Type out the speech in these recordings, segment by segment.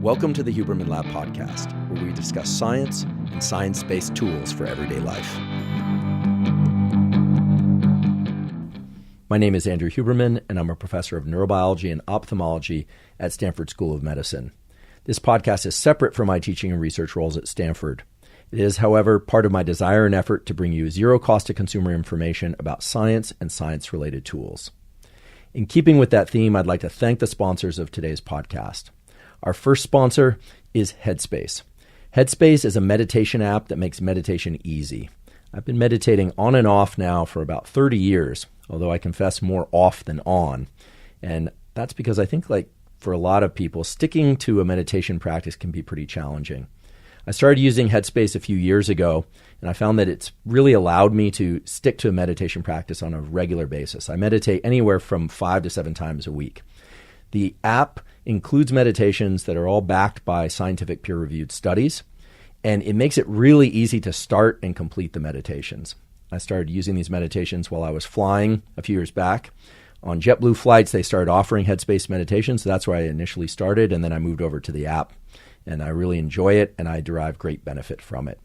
Welcome to the Huberman Lab podcast, where we discuss science and science-based tools for everyday life. My name is Andrew Huberman, and I'm a professor of neurobiology and ophthalmology at Stanford School of Medicine. This podcast is separate from my teaching and research roles at Stanford. It is, however, part of my desire and effort to bring you zero-cost-to-consumer information about science and science-related tools. In keeping with that theme, I'd like to thank the sponsors of today's podcast. Our first sponsor is Headspace. Headspace is a meditation app that makes meditation easy. I've been meditating on and off now for about 30 years, although I confess more off than on. And that's because I think, for a lot of people, sticking to a meditation practice can be pretty challenging. I started using Headspace a few years ago, and I found that it's really allowed me to stick to a meditation practice on a regular basis. I meditate anywhere from 5 to 7 times a week. The app includes meditations that are all backed by scientific peer-reviewed studies, and it makes it really easy to start and complete the meditations. I started using these meditations while I was flying a few years back. On JetBlue flights, they started offering Headspace meditations, so that's where I initially started, and then I moved over to the app, and I really enjoy it, and I derive great benefit from it.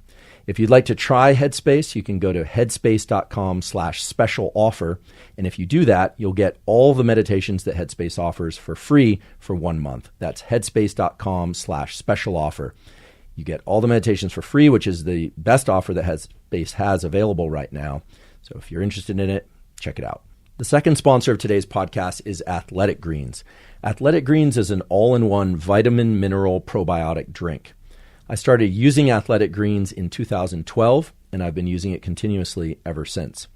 If you'd like to try Headspace, you can go to headspace.com/special offer. And if you do that, you'll get all the meditations that Headspace offers for free for 1 month. That's headspace.com/special offer. You get all the meditations for free, which is the best offer that Headspace has available right now. So if you're interested in it, check it out. The second sponsor of today's podcast is Athletic Greens. Athletic Greens is an all-in-one vitamin mineral probiotic drink. I started using Athletic Greens in 2012, and I've been using it continuously ever since.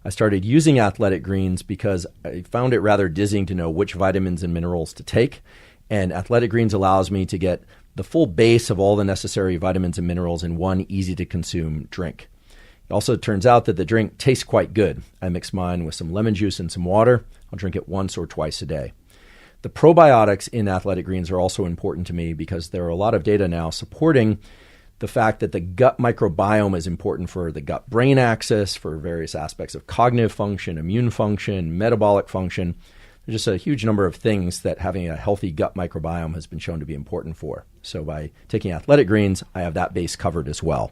I started using Athletic Greens because I found it rather dizzying to know which vitamins and minerals to take, and Athletic Greens allows me to get the full base of all the necessary vitamins and minerals in one easy-to-consume drink. It also turns out that the drink tastes quite good. I mix mine with some lemon juice and some water. I'll drink it once or twice a day. The probiotics in Athletic Greens are also important to me because there are a lot of data now supporting the fact that the gut microbiome is important for the gut-brain axis, for various aspects of cognitive function, immune function, metabolic function. There's just a huge number of things that having a healthy gut microbiome has been shown to be important for. So by taking Athletic Greens, I have that base covered as well.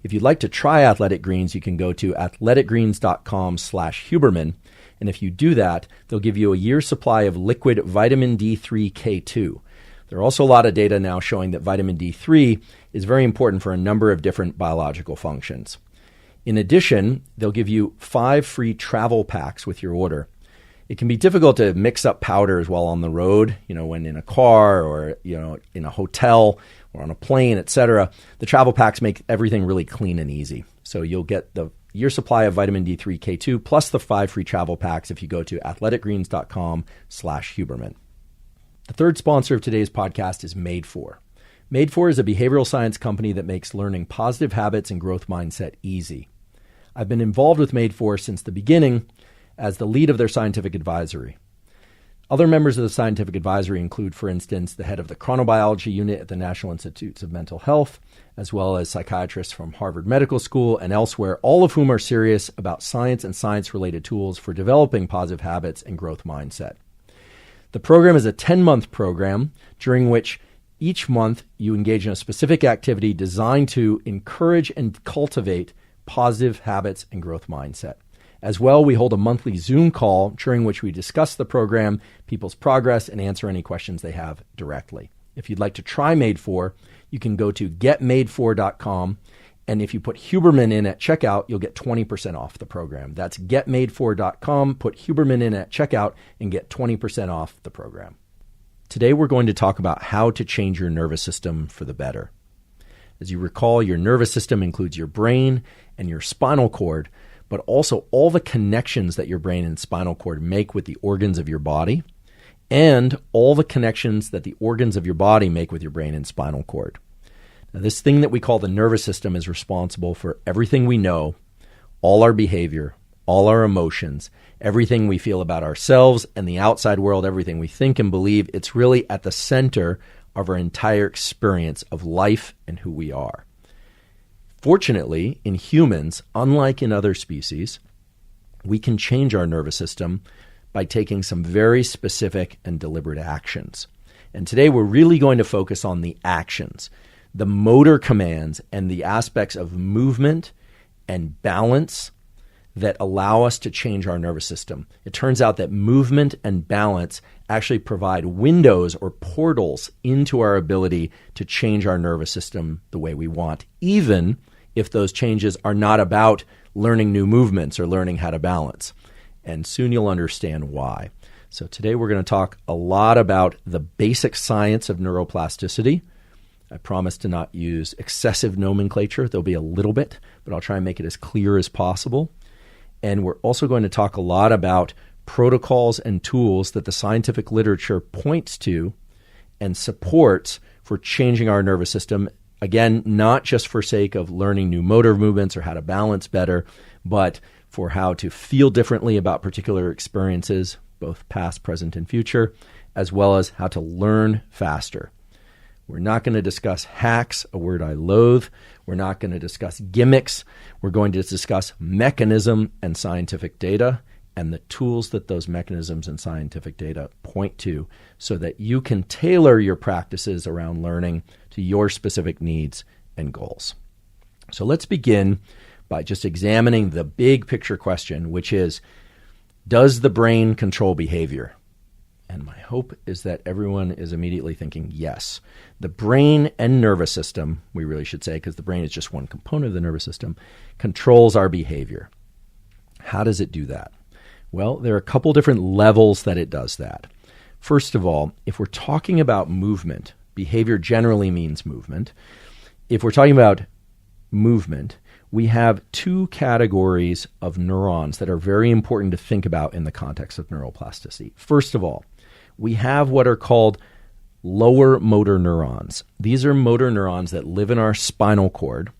If you'd like to try Athletic Greens, you can go to athleticgreens.com/Huberman. And if you do that, they'll give you a year's supply of liquid vitamin D3K2. There are also a lot of data now showing that vitamin D3 is very important for a number of different biological functions. In addition, they'll give you 5 free travel packs with your order. It can be difficult to mix up powders while on the road, when in a car or, in a hotel or on a plane, etc. The travel packs make everything really clean and easy. So you'll get the year supply of vitamin D3K2 plus the 5 free travel packs if you go to athleticgreens.com/Huberman. The third sponsor of today's podcast is Made4. Made4 is a behavioral science company that makes learning positive habits and growth mindset easy. I've been involved with Made4 since the beginning as the lead of their scientific advisory. Other members of the scientific advisory include, for instance, the head of the chronobiology unit at the National Institutes of Mental Health, as well as psychiatrists from Harvard Medical School and elsewhere, all of whom are serious about science and science-related tools for developing positive habits and growth mindset. The program is a 10-month program during which each month you engage in a specific activity designed to encourage and cultivate positive habits and growth mindset. As well, we hold a monthly Zoom call during which we discuss the program, people's progress, and answer any questions they have directly. If you'd like to try Made4, you can go to getmade4.com, and if you put Huberman in at checkout, you'll get 20% off the program. That's getmade4.com, put Huberman in at checkout, and get 20% off the program. Today, we're going to talk about how to change your nervous system for the better. As you recall, your nervous system includes your brain and your spinal cord, but also all the connections that your brain and spinal cord make with the organs of your body, and all the connections that the organs of your body make with your brain and spinal cord. Now, this thing that we call the nervous system is responsible for everything we know, all our behavior, all our emotions, everything we feel about ourselves and the outside world, everything we think and believe. It's really at the center of our entire experience of life and who we are. Fortunately, in humans, unlike in other species, we can change our nervous system by taking some very specific and deliberate actions. And today we're really going to focus on the actions, the motor commands, and the aspects of movement and balance that allow us to change our nervous system. It turns out that movement and balance actually provide windows or portals into our ability to change our nervous system the way we want, even if those changes are not about learning new movements or learning how to balance. And soon you'll understand why. So today we're going to talk a lot about the basic science of neuroplasticity. I promise to not use excessive nomenclature. There'll be a little bit, but I'll try and make it as clear as possible. And we're also going to talk a lot about protocols and tools that the scientific literature points to and supports for changing our nervous system. Again, not just for sake of learning new motor movements or how to balance better, but for how to feel differently about particular experiences, both past, present, and future, as well as how to learn faster. We're not going to discuss hacks, a word I loathe. We're not going to discuss gimmicks. We're going to discuss mechanism and scientific data and the tools that those mechanisms and scientific data point to so that you can tailor your practices around learning to your specific needs and goals. So let's begin by just examining the big picture question, which is, does the brain control behavior? And my hope is that everyone is immediately thinking yes. The brain and nervous system, we really should say, because the brain is just one component of the nervous system, controls our behavior. How does it do that? Well, there are a couple different levels that it does that. First of all, if we're talking about movement, behavior generally means movement. If we're talking about movement, we have two categories of neurons that are very important to think about in the context of neuroplasticity. First of all, we have what are called lower motor neurons. These are motor neurons that live in our spinal cord.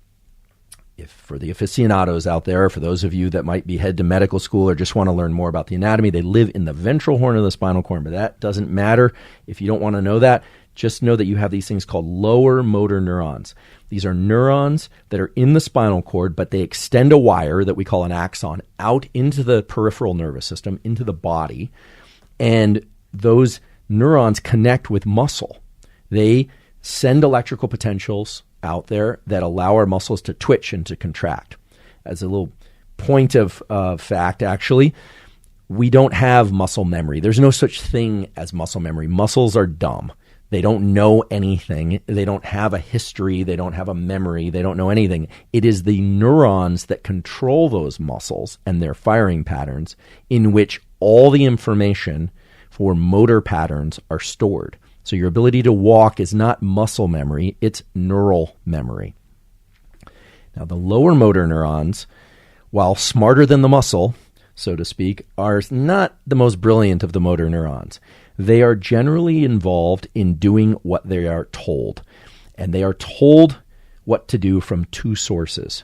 If for the aficionados out there, for those of you that might be headed to medical school or just want to learn more about the anatomy, they live in the ventral horn of the spinal cord, but that doesn't matter. If you don't want to know that, just know that you have these things called lower motor neurons. These are neurons that are in the spinal cord, but they extend a wire that we call an axon out into the peripheral nervous system, into the body, and those neurons connect with muscle. They send electrical potentials out there that allow our muscles to twitch and to contract. As a little point of fact, actually, we don't have muscle memory. There's no such thing as muscle memory. Muscles are dumb. They don't know anything. They don't have a history. They don't have a memory. They don't know anything. It is the neurons that control those muscles and their firing patterns in which all the information for motor patterns are stored. So your ability to walk is not muscle memory, it's neural memory. Now the lower motor neurons, while smarter than the muscle, so to speak, are not the most brilliant of the motor neurons. They are generally involved in doing what they are told. And they are told what to do from two sources.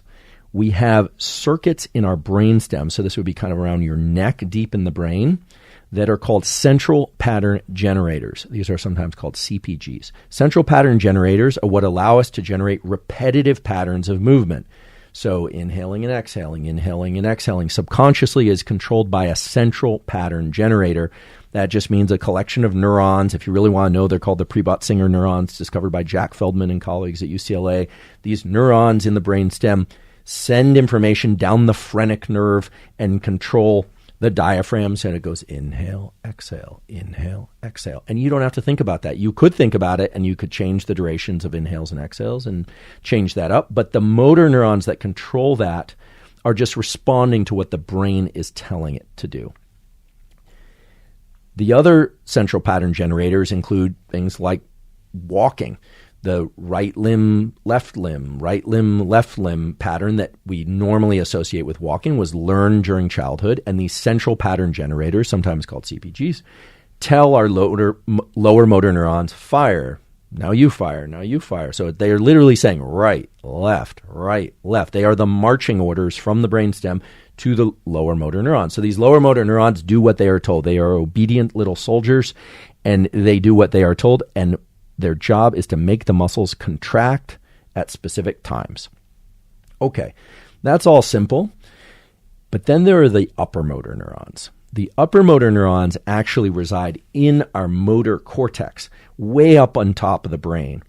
We have circuits in our brainstem, so this would be kind of around your neck, deep in the brain, that are called central pattern generators. These are sometimes called CPGs. Central pattern generators are what allow us to generate repetitive patterns of movement. So inhaling and exhaling subconsciously is controlled by a central pattern generator. That just means a collection of neurons. If you really want to know, they're called the Prebot-Singer neurons, discovered by Jack Feldman and colleagues at UCLA. These neurons in the brainstem send information down the phrenic nerve and control the diaphragm, and it goes inhale, exhale, and you don't have to think about that. You could think about it, and you could change the durations of inhales and exhales and change that up, but the motor neurons that control that are just responding to what the brain is telling it to do. The other central pattern generators include things like walking, the right limb, left limb pattern that we normally associate with walking was learned during childhood, and these central pattern generators, sometimes called CPGs, tell our lower motor neurons, fire, now you fire. So they are literally saying right, left. They are the marching orders from the brainstem to the lower motor neurons. So these lower motor neurons do what they are told. They are obedient little soldiers, and they do what they are told, and their job is to make the muscles contract at specific times. Okay, that's all simple. But then there are the upper motor neurons. the upper motor neurons actually reside in our motor cortex, way up on top of the brain.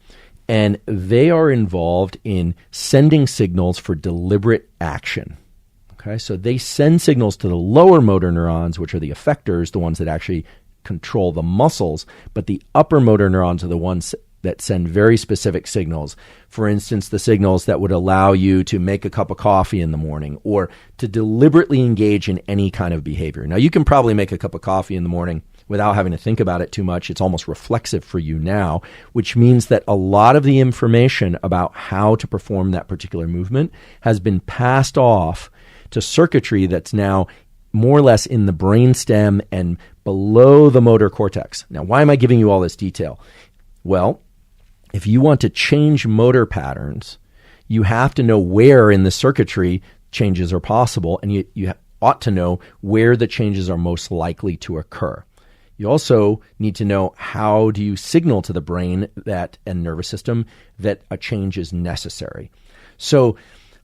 And they are involved in sending signals for deliberate action. Okay, so they send signals to the lower motor neurons, which are the effectors, the ones that actually control the muscles, but the upper motor neurons are the ones that send very specific signals. For instance, the signals that would allow you to make a cup of coffee in the morning or to deliberately engage in any kind of behavior. Now, you can probably make a cup of coffee in the morning without having to think about it too much. It's almost reflexive for you now, which means that a lot of the information about how to perform that particular movement has been passed off to circuitry that's now more or less in the brainstem and below the motor cortex. Now, why am I giving you all this detail? Well, if you want to change motor patterns, you have to know where in the circuitry changes are possible, and you ought to know where the changes are most likely to occur. You also need to know how do you signal to the brain and nervous system that a change is necessary. So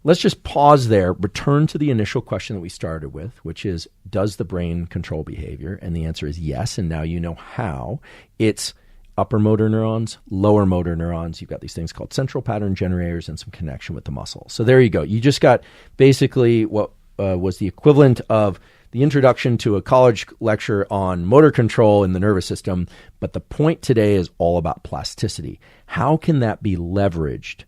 let's just pause there, return to the initial question that we started with, which is, does the brain control behavior? And the answer is yes, and now you know how. It's upper motor neurons, lower motor neurons. You've got these things called central pattern generators and some connection with the muscle. So there you go. You just got basically what was the equivalent of the introduction to a college lecture on motor control in the nervous system. But the point today is all about plasticity. How can that be leveraged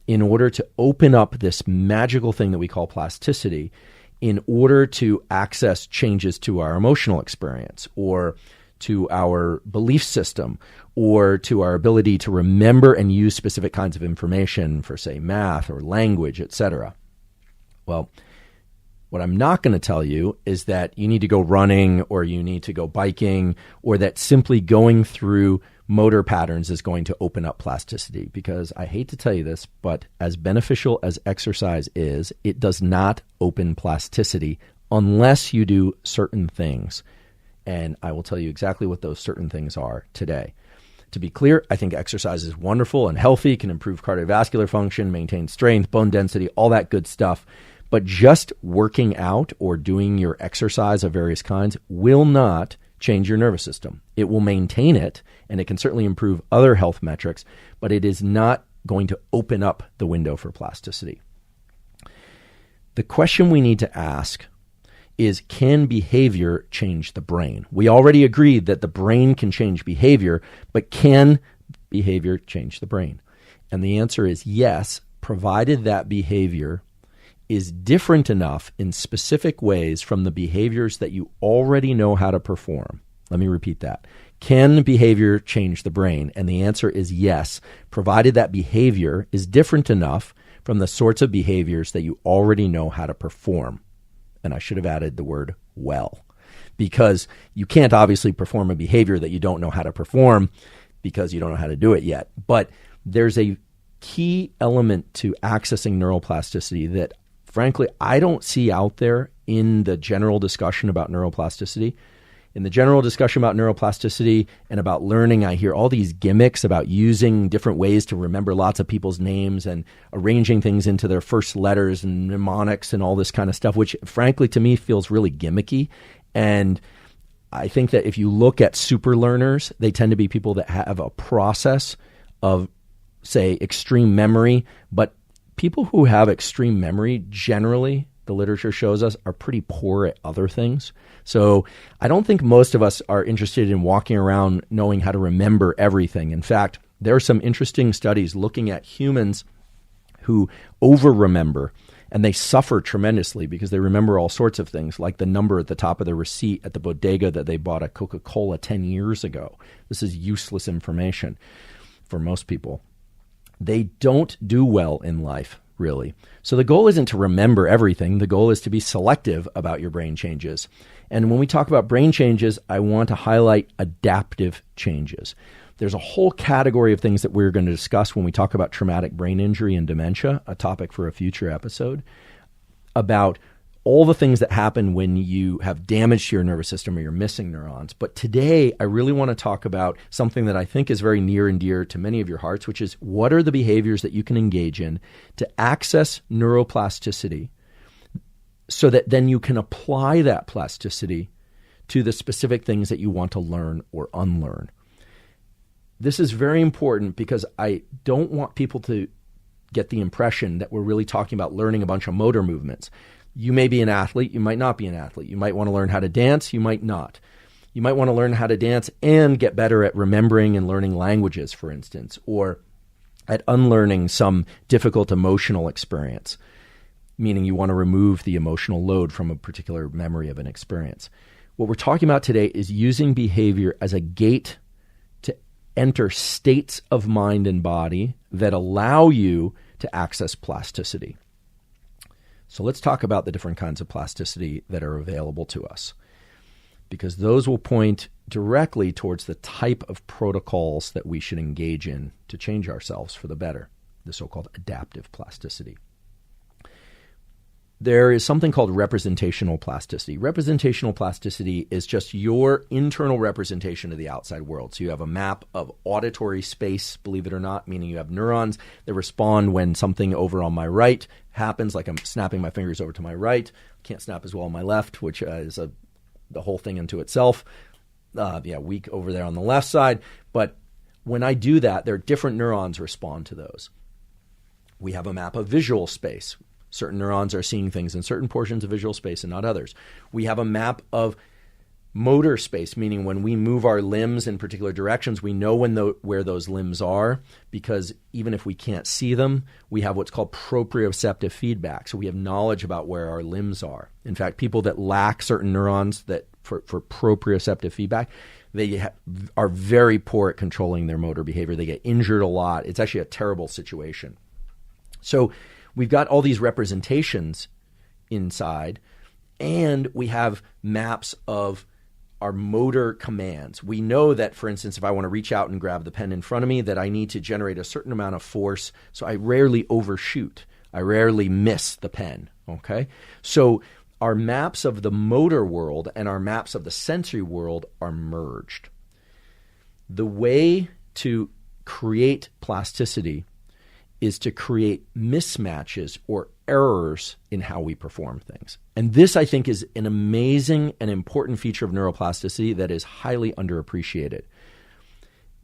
in order to open up this magical thing that we call plasticity in order to access changes to our emotional experience or to our belief system or to our ability to remember and use specific kinds of information for, say, math or language, etc. Well, what I'm not going to tell you is that you need to go running or you need to go biking or that simply going through motor patterns is going to open up plasticity, because I hate to tell you this, but as beneficial as exercise is, it does not open plasticity unless you do certain things. And I will tell you exactly what those certain things are today. To be clear, I think exercise is wonderful and healthy, can improve cardiovascular function, maintain strength, bone density, all that good stuff. But just working out or doing your exercise of various kinds will not change your nervous system. It will maintain it, and it can certainly improve other health metrics, but it is not going to open up the window for plasticity. The question we need to ask is, can behavior change the brain? We already agreed that the brain can change behavior, but can behavior change the brain? And the answer is yes, provided that behavior is different enough in specific ways from the behaviors that you already know how to perform. Let me repeat that. Can behavior change the brain? And the answer is yes, provided that behavior is different enough from the sorts of behaviors that you already know how to perform. And I should have added the word well, because you can't obviously perform a behavior that you don't know how to perform because you don't know how to do it yet. But there's a key element to accessing neuroplasticity that, frankly, I don't see out there in the general discussion about neuroplasticity. In the general discussion about neuroplasticity and about learning, I hear all these gimmicks about using different ways to remember lots of people's names and arranging things into their first letters and mnemonics and all this kind of stuff, which frankly to me feels really gimmicky. And I think that if you look at super learners, they tend to be people that have a process of, say, extreme memory. But people who have extreme memory generally, the literature shows us, are pretty poor at other things. So I don't think most of us are interested in walking around knowing how to remember everything. In fact, there are some interesting studies looking at humans who over-remember, and they suffer tremendously because they remember all sorts of things, like the number at the top of the receipt at the bodega that they bought a Coca-Cola 10 years ago. This is useless information for most people. They don't do well in life, really. So the goal isn't to remember everything. The goal is to be selective about your brain changes. And when we talk about brain changes, I want to highlight adaptive changes. There's a whole category of things that we're going to discuss when we talk about traumatic brain injury and dementia, a topic for a future episode, about all the things that happen when you have damage to your nervous system or you're missing neurons. But today, I really want to talk about something that I think is very near and dear to many of your hearts, which is, what are the behaviors that you can engage in to access neuroplasticity so that then you can apply that plasticity to the specific things that you want to learn or unlearn. This is very important because I don't want people to get the impression that we're really talking about learning a bunch of motor movements. You may be an athlete, you might not be an athlete. You might want to learn how to dance, you might not. You might want to learn how to dance and get better at remembering and learning languages, for instance, or at unlearning some difficult emotional experience, meaning you want to remove the emotional load from a particular memory of an experience. What we're talking about today is using behavior as a gate to enter states of mind and body that allow you to access plasticity. So let's talk about the different kinds of plasticity that are available to us, because those will point directly towards the type of protocols that we should engage in to change ourselves for the better, the so-called adaptive plasticity. There is something called representational plasticity. Representational plasticity is just your internal representation of the outside world. So you have a map of auditory space, believe it or not, meaning you have neurons that respond when something over on my right happens, like I'm snapping my fingers over to my right. Can't snap as well on my left, which is the whole thing unto itself. Weak over there on the left side. But when I do that, there are different neurons respond to those. We have a map of visual space. Certain neurons are seeing things in certain portions of visual space and not others. We have a map of motor space, meaning when we move our limbs in particular directions, we know where those limbs are, because even if we can't see them, we have what's called proprioceptive feedback. So we have knowledge about where our limbs are. In fact, people that lack certain neurons that for proprioceptive feedback, they are very poor at controlling their motor behavior. They get injured a lot. It's actually a terrible situation. So we've got all these representations inside, and we have maps of our motor commands. We know that, for instance, if I want to reach out and grab the pen in front of me, that I need to generate a certain amount of force, so I rarely overshoot. I rarely miss the pen, okay? So our maps of the motor world and our maps of the sensory world are merged. The way to create plasticity is to create mismatches or errors in how we perform things. And this, I think, is an amazing and important feature of neuroplasticity that is highly underappreciated.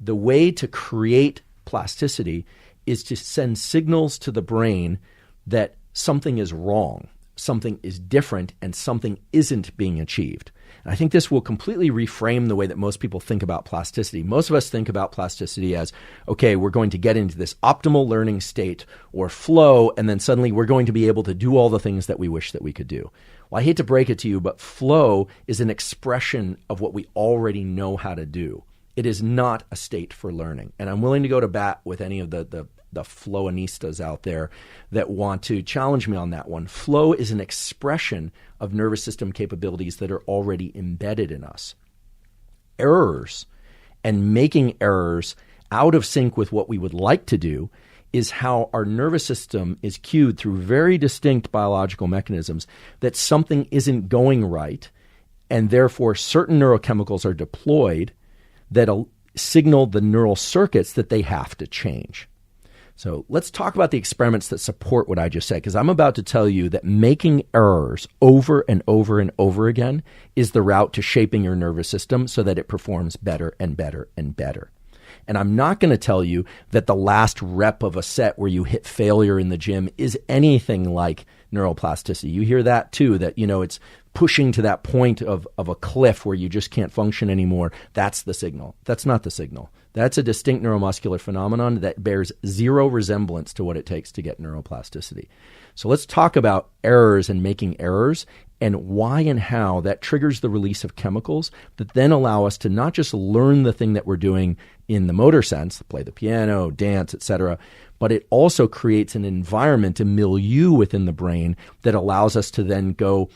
The way to create plasticity is to send signals to the brain that something is wrong, something is different, and something isn't being achieved. And I think this will completely reframe the way that most people think about plasticity. Most of us think about plasticity as, okay, we're going to get into this optimal learning state or flow, and then suddenly we're going to be able to do all the things that we wish that we could do. Well, I hate to break it to you, but flow is an expression of what we already know how to do. It is not a state for learning. And I'm willing to go to bat with any of the flowanistas out there that want to challenge me on that one. Flow is an expression of nervous system capabilities that are already embedded in us. Errors and making errors out of sync with what we would like to do is how our nervous system is cued through very distinct biological mechanisms that something isn't going right, and therefore certain neurochemicals are deployed that signal the neural circuits that they have to change. So let's talk about the experiments that support what I just said, because I'm about to tell you that making errors over and over and over again is the route to shaping your nervous system so that it performs better and better and better. And I'm not going to tell you that the last rep of a set where you hit failure in the gym is anything like neuroplasticity. You hear that too, that, it's pushing to that point of a cliff where you just can't function anymore. That's the signal. That's not the signal. That's a distinct neuromuscular phenomenon that bears zero resemblance to what it takes to get neuroplasticity. So let's talk about errors and making errors and why and how that triggers the release of chemicals that then allow us to not just learn the thing that we're doing in the motor sense, play the piano, dance, etc., but it also creates an environment, a milieu within the brain that allows us to then go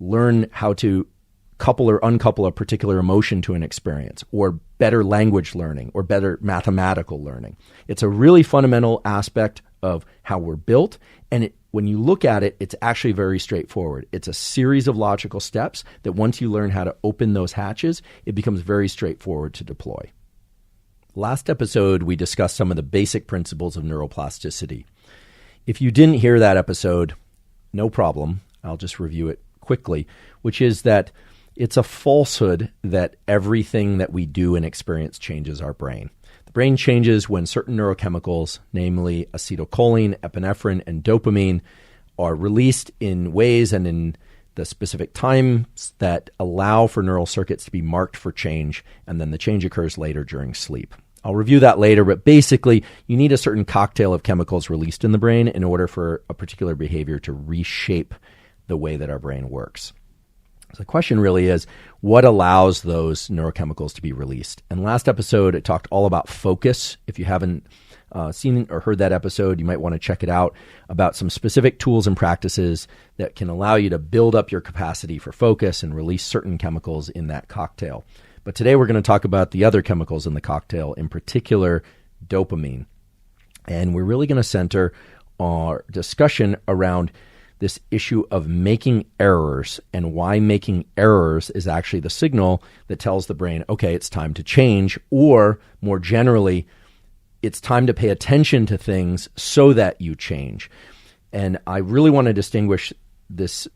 learn how to couple or uncouple a particular emotion to an experience, or better language learning, or better mathematical learning. It's a really fundamental aspect of how we're built, and when you look at it, it's actually very straightforward. It's a series of logical steps that once you learn how to open those hatches, it becomes very straightforward to deploy. Last episode, we discussed some of the basic principles of neuroplasticity. If you didn't hear that episode, no problem. I'll just review it quickly, which is that It's a falsehood that everything that we do and experience changes our brain. The brain changes when certain neurochemicals, namely acetylcholine, epinephrine, and dopamine, are released in ways and in the specific times that allow for neural circuits to be marked for change, and then the change occurs later during sleep. I'll review that later, but basically, you need a certain cocktail of chemicals released in the brain in order for a particular behavior to reshape the way that our brain works. So the question really is, what allows those neurochemicals to be released? And last episode, it talked all about focus. If you haven't seen or heard that episode, you might want to check it out, about some specific tools and practices that can allow you to build up your capacity for focus and release certain chemicals in that cocktail. But today we're going to talk about the other chemicals in the cocktail, in particular dopamine. And we're really going to center our discussion around this issue of making errors and why making errors is actually the signal that tells the brain, okay, it's time to change, or more generally, it's time to pay attention to things so that you change. And I really want to distinguish this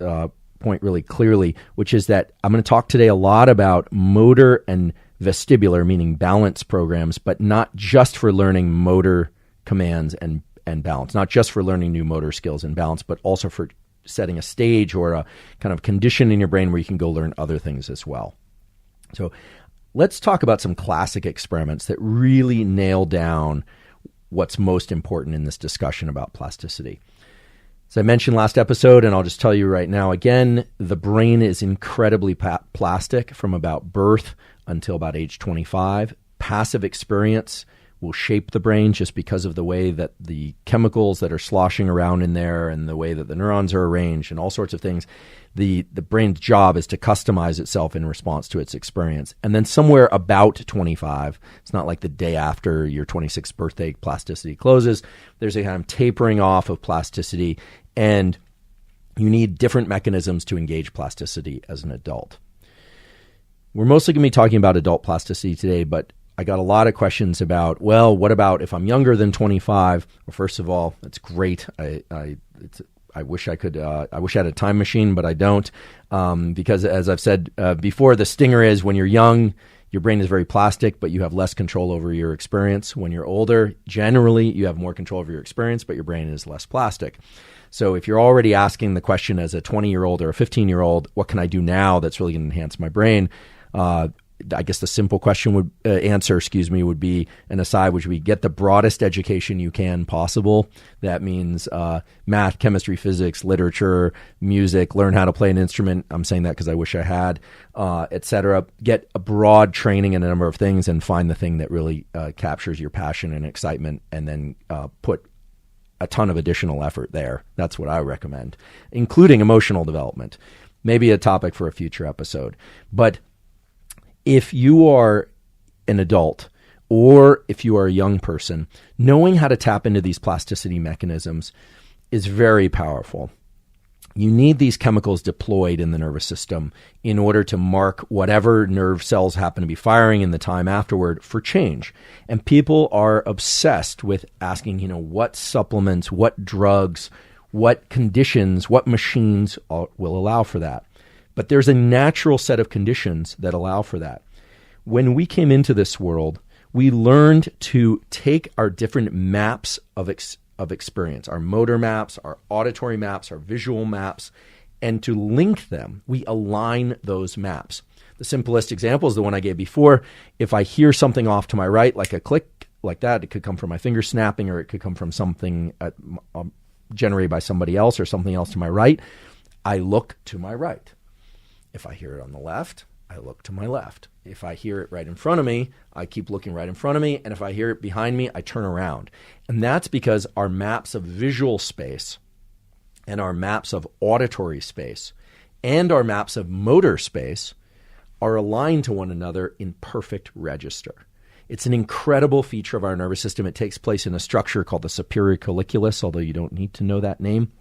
point really clearly, which is that I'm going to talk today a lot about motor and vestibular, meaning balance programs, but not just for learning motor commands and balance, not just for learning new motor skills and balance, but also for setting a stage or a kind of condition in your brain where you can go learn other things as well. So let's talk about some classic experiments that really nail down what's most important in this discussion about plasticity. As I mentioned last episode, and I'll just tell you right now again, the brain is incredibly plastic from about birth until about age 25. Passive experience will shape the brain just because of the way that the chemicals that are sloshing around in there and the way that the neurons are arranged and all sorts of things. The brain's job is to customize itself in response to its experience. And then somewhere about 25, it's not like the day after your 26th birthday plasticity closes, there's a kind of tapering off of plasticity, and you need different mechanisms to engage plasticity as an adult. We're mostly going to be talking about adult plasticity today, but I got a lot of questions about, well, what about if I'm younger than 25? Well, first of all, that's great. I wish I could. I wish I had a time machine, but I don't, because as I've said before, the stinger is when you're young, your brain is very plastic, but you have less control over your experience. When you're older, generally, you have more control over your experience, but your brain is less plastic. So if you're already asking the question as a 20-year-old or a 15-year-old, what can I do now that's really going to enhance my brain? I guess the simple question would would be an aside, which would be get the broadest education you can possible. That means math, chemistry, physics, literature, music, learn how to play an instrument. I'm saying that because I wish I had, etc. Get a broad training in a number of things and find the thing that really captures your passion and excitement, and then put a ton of additional effort there. That's what I recommend, including emotional development. Maybe a topic for a future episode. But if you are an adult or if you are a young person, knowing how to tap into these plasticity mechanisms is very powerful. You need these chemicals deployed in the nervous system in order to mark whatever nerve cells happen to be firing in the time afterward for change. And people are obsessed with asking, what supplements, what drugs, what conditions, what machines will allow for that. But there's a natural set of conditions that allow for that. When we came into this world, we learned to take our different maps of experience, our motor maps, our auditory maps, our visual maps, and to link them. We align those maps. The simplest example is the one I gave before. If I hear something off to my right, like a click like that, it could come from my finger snapping, or it could come from something generated by somebody else or something else to my right. I look to my right. If I hear it on the left, I look to my left. If I hear it right in front of me, I keep looking right in front of me. And if I hear it behind me, I turn around. And that's because our maps of visual space and our maps of auditory space and our maps of motor space are aligned to one another in perfect register. It's an incredible feature of our nervous system. It takes place in a structure called the superior colliculus, although you don't need to know that name.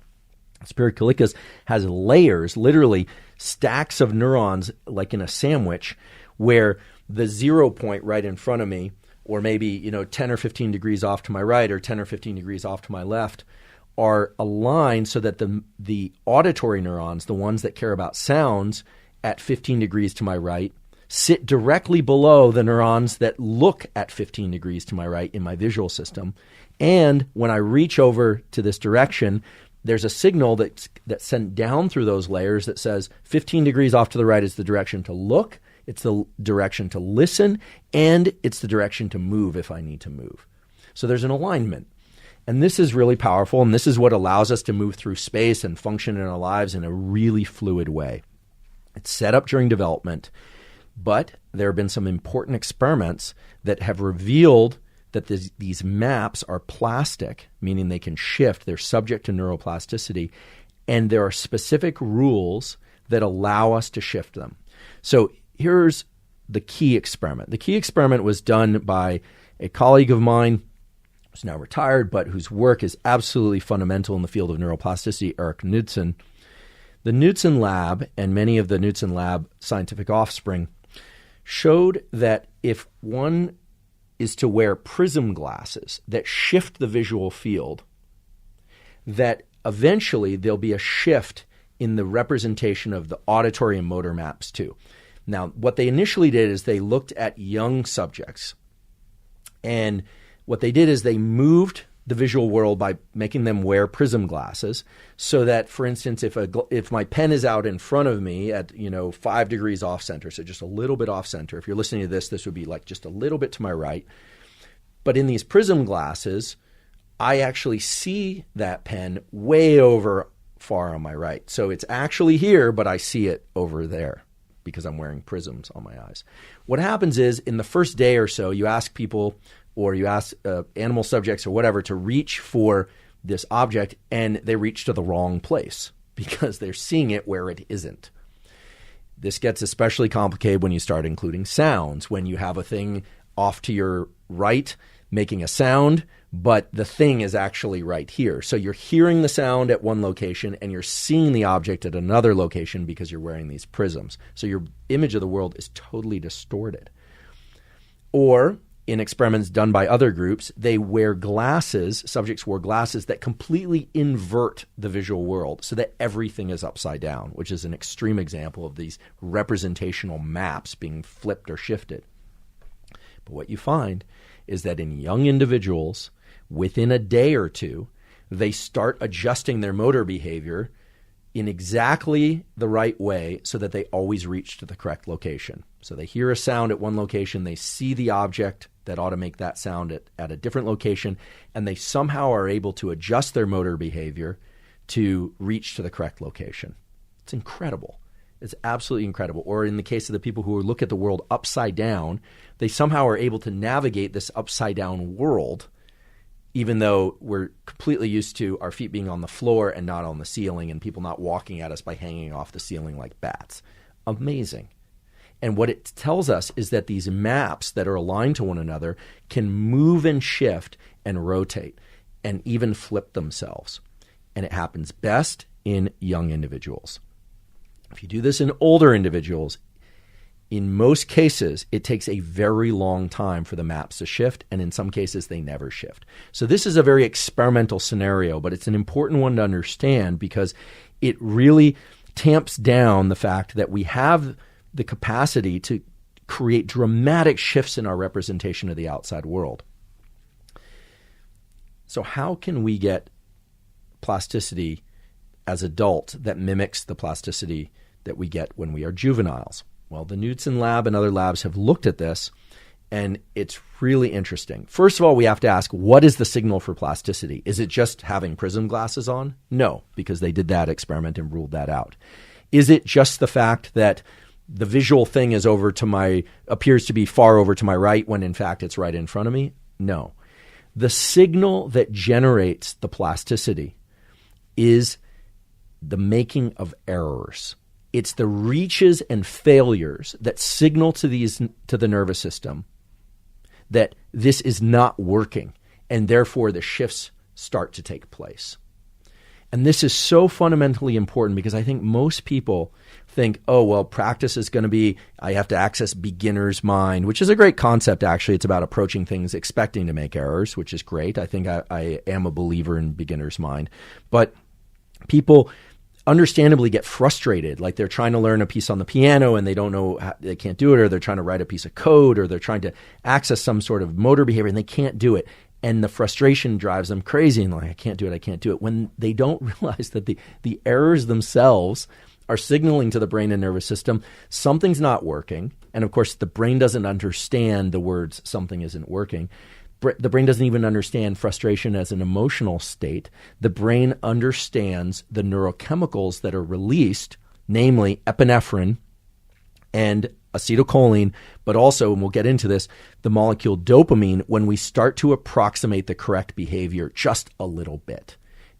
Superior colliculus has layers, literally stacks of neurons like in a sandwich, where the 0 point right in front of me, or maybe 10 or 15 degrees off to my right or 10 or 15 degrees off to my left, are aligned so that the auditory neurons, the ones that care about sounds at 15 degrees to my right sit directly below the neurons that look at 15 degrees to my right in my visual system. And when I reach over to this direction, there's a signal that's sent down through those layers that says 15 degrees off to the right is the direction to look, it's the direction to listen, and it's the direction to move if I need to move. So there's an alignment. And this is really powerful, and this is what allows us to move through space and function in our lives in a really fluid way. It's set up during development, but there have been some important experiments that have revealed that these maps are plastic, meaning they can shift. They're subject to neuroplasticity, and there are specific rules that allow us to shift them. So here's the key experiment. The key experiment was done by a colleague of mine who's now retired, but whose work is absolutely fundamental in the field of neuroplasticity, Eric Knudsen. The Knudsen lab and many of the Knudsen lab scientific offspring showed that if one is to wear prism glasses that shift the visual field, that eventually there'll be a shift in the representation of the auditory and motor maps too. Now, what they initially did is they looked at young subjects, and what they did is they moved the visual world by making them wear prism glasses, so that, for instance, if my pen is out in front of me at 5 degrees off center, so just a little bit off center. If you're listening to this would be like just a little bit to my right. But in these prism glasses, I actually see that pen way over far on my right. So it's actually here, but I see it over there because I'm wearing prisms on my eyes. What happens is, in the first day or so, you ask people, or you ask animal subjects or whatever, to reach for this object, and they reach to the wrong place because they're seeing it where it isn't. This gets especially complicated when you start including sounds, when you have a thing off to your right making a sound, but the thing is actually right here. So you're hearing the sound at one location and you're seeing the object at another location because you're wearing these prisms. So your image of the world is totally distorted. Or in experiments done by other groups, they wear glasses, subjects wore glasses that completely invert the visual world so that everything is upside down, which is an extreme example of these representational maps being flipped or shifted. But what you find is that in young individuals, within a day or two, they start adjusting their motor behavior in exactly the right way so that they always reach to the correct location. So they hear a sound at one location, they see the object that ought to make that sound at a different location, and they somehow are able to adjust their motor behavior to reach to the correct location. It's incredible. It's absolutely incredible. Or in the case of the people who look at the world upside down, they somehow are able to navigate this upside down world, even though we're completely used to our feet being on the floor and not on the ceiling, and people not walking at us by hanging off the ceiling like bats. Amazing. And what it tells us is that these maps that are aligned to one another can move and shift and rotate and even flip themselves. And it happens best in young individuals. If you do this in older individuals, in most cases, it takes a very long time for the maps to shift, and in some cases, they never shift. So this is a very experimental scenario, but it's an important one to understand because it really tamps down the fact that we have the capacity to create dramatic shifts in our representation of the outside world. So how can we get plasticity as adults that mimics the plasticity that we get when we are juveniles? Well, the Knudsen lab and other labs have looked at this, and it's really interesting. First of all, we have to ask, what is the signal for plasticity? Is it just having prism glasses on? No, because they did that experiment and ruled that out. Is it just the fact that the visual thing is appears to be far over to my right when in fact it's right in front of me? No. The signal that generates the plasticity is the making of errors. It's the reaches and failures that signal to the nervous system that this is not working, and therefore the shifts start to take place. And this is so fundamentally important because I think most people think, oh, well, practice is going to be, I have to access beginner's mind, which is a great concept, actually. It's about approaching things expecting to make errors, which is great. I think I am a believer in beginner's mind. But people understandably get frustrated, like they're trying to learn a piece on the piano and they don't know how, they can't do it, or they're trying to write a piece of code, or they're trying to access some sort of motor behavior and they can't do it. And the frustration drives them crazy and like, I can't do it. When they don't realize that the errors themselves are signaling to the brain and nervous system, something's not working. And of course, the brain doesn't understand the words, something isn't working. The brain doesn't even understand frustration as an emotional state. The brain understands the neurochemicals that are released, namely epinephrine and acetylcholine, but also, and we'll get into this, the molecule dopamine, when we start to approximate the correct behavior just a little bit,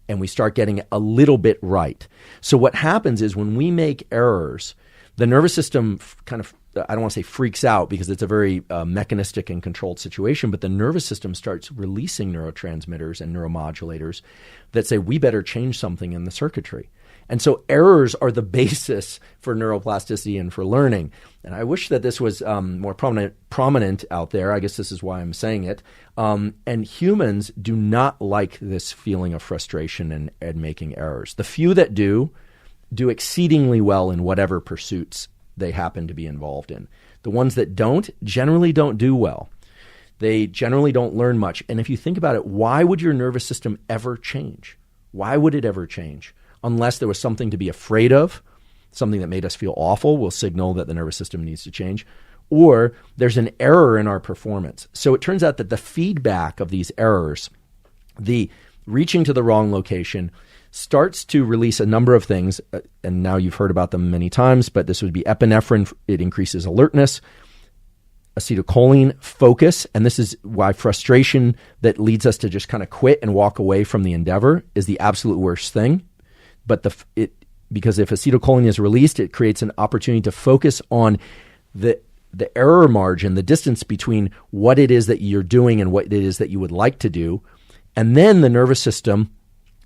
and we start getting it a little bit right. So what happens is when we make errors, the nervous system kind of, I don't want to say freaks out because it's a very mechanistic and controlled situation, but the nervous system starts releasing neurotransmitters and neuromodulators that say, we better change something in the circuitry. And so errors are the basis for neuroplasticity and for learning. And I wish that this was more prominent out there. I guess this is why I'm saying it. And humans do not like this feeling of frustration and making errors. The few that do exceedingly well in whatever pursuits they happen to be involved in. The ones that don't generally don't do well. They generally don't learn much. And if you think about it, why would your nervous system ever change? Why would it ever change? Unless there was something to be afraid of, something that made us feel awful will signal that the nervous system needs to change, or there's an error in our performance. So it turns out that the feedback of these errors, the reaching to the wrong location, starts to release a number of things, and now you've heard about them many times, but this would be epinephrine. It increases alertness. Acetylcholine, focus, and this is why frustration that leads us to just kind of quit and walk away from the endeavor is the absolute worst thing. But because if acetylcholine is released, it creates an opportunity to focus on the error margin, the distance between what it is that you're doing and what it is that you would like to do. And then the nervous system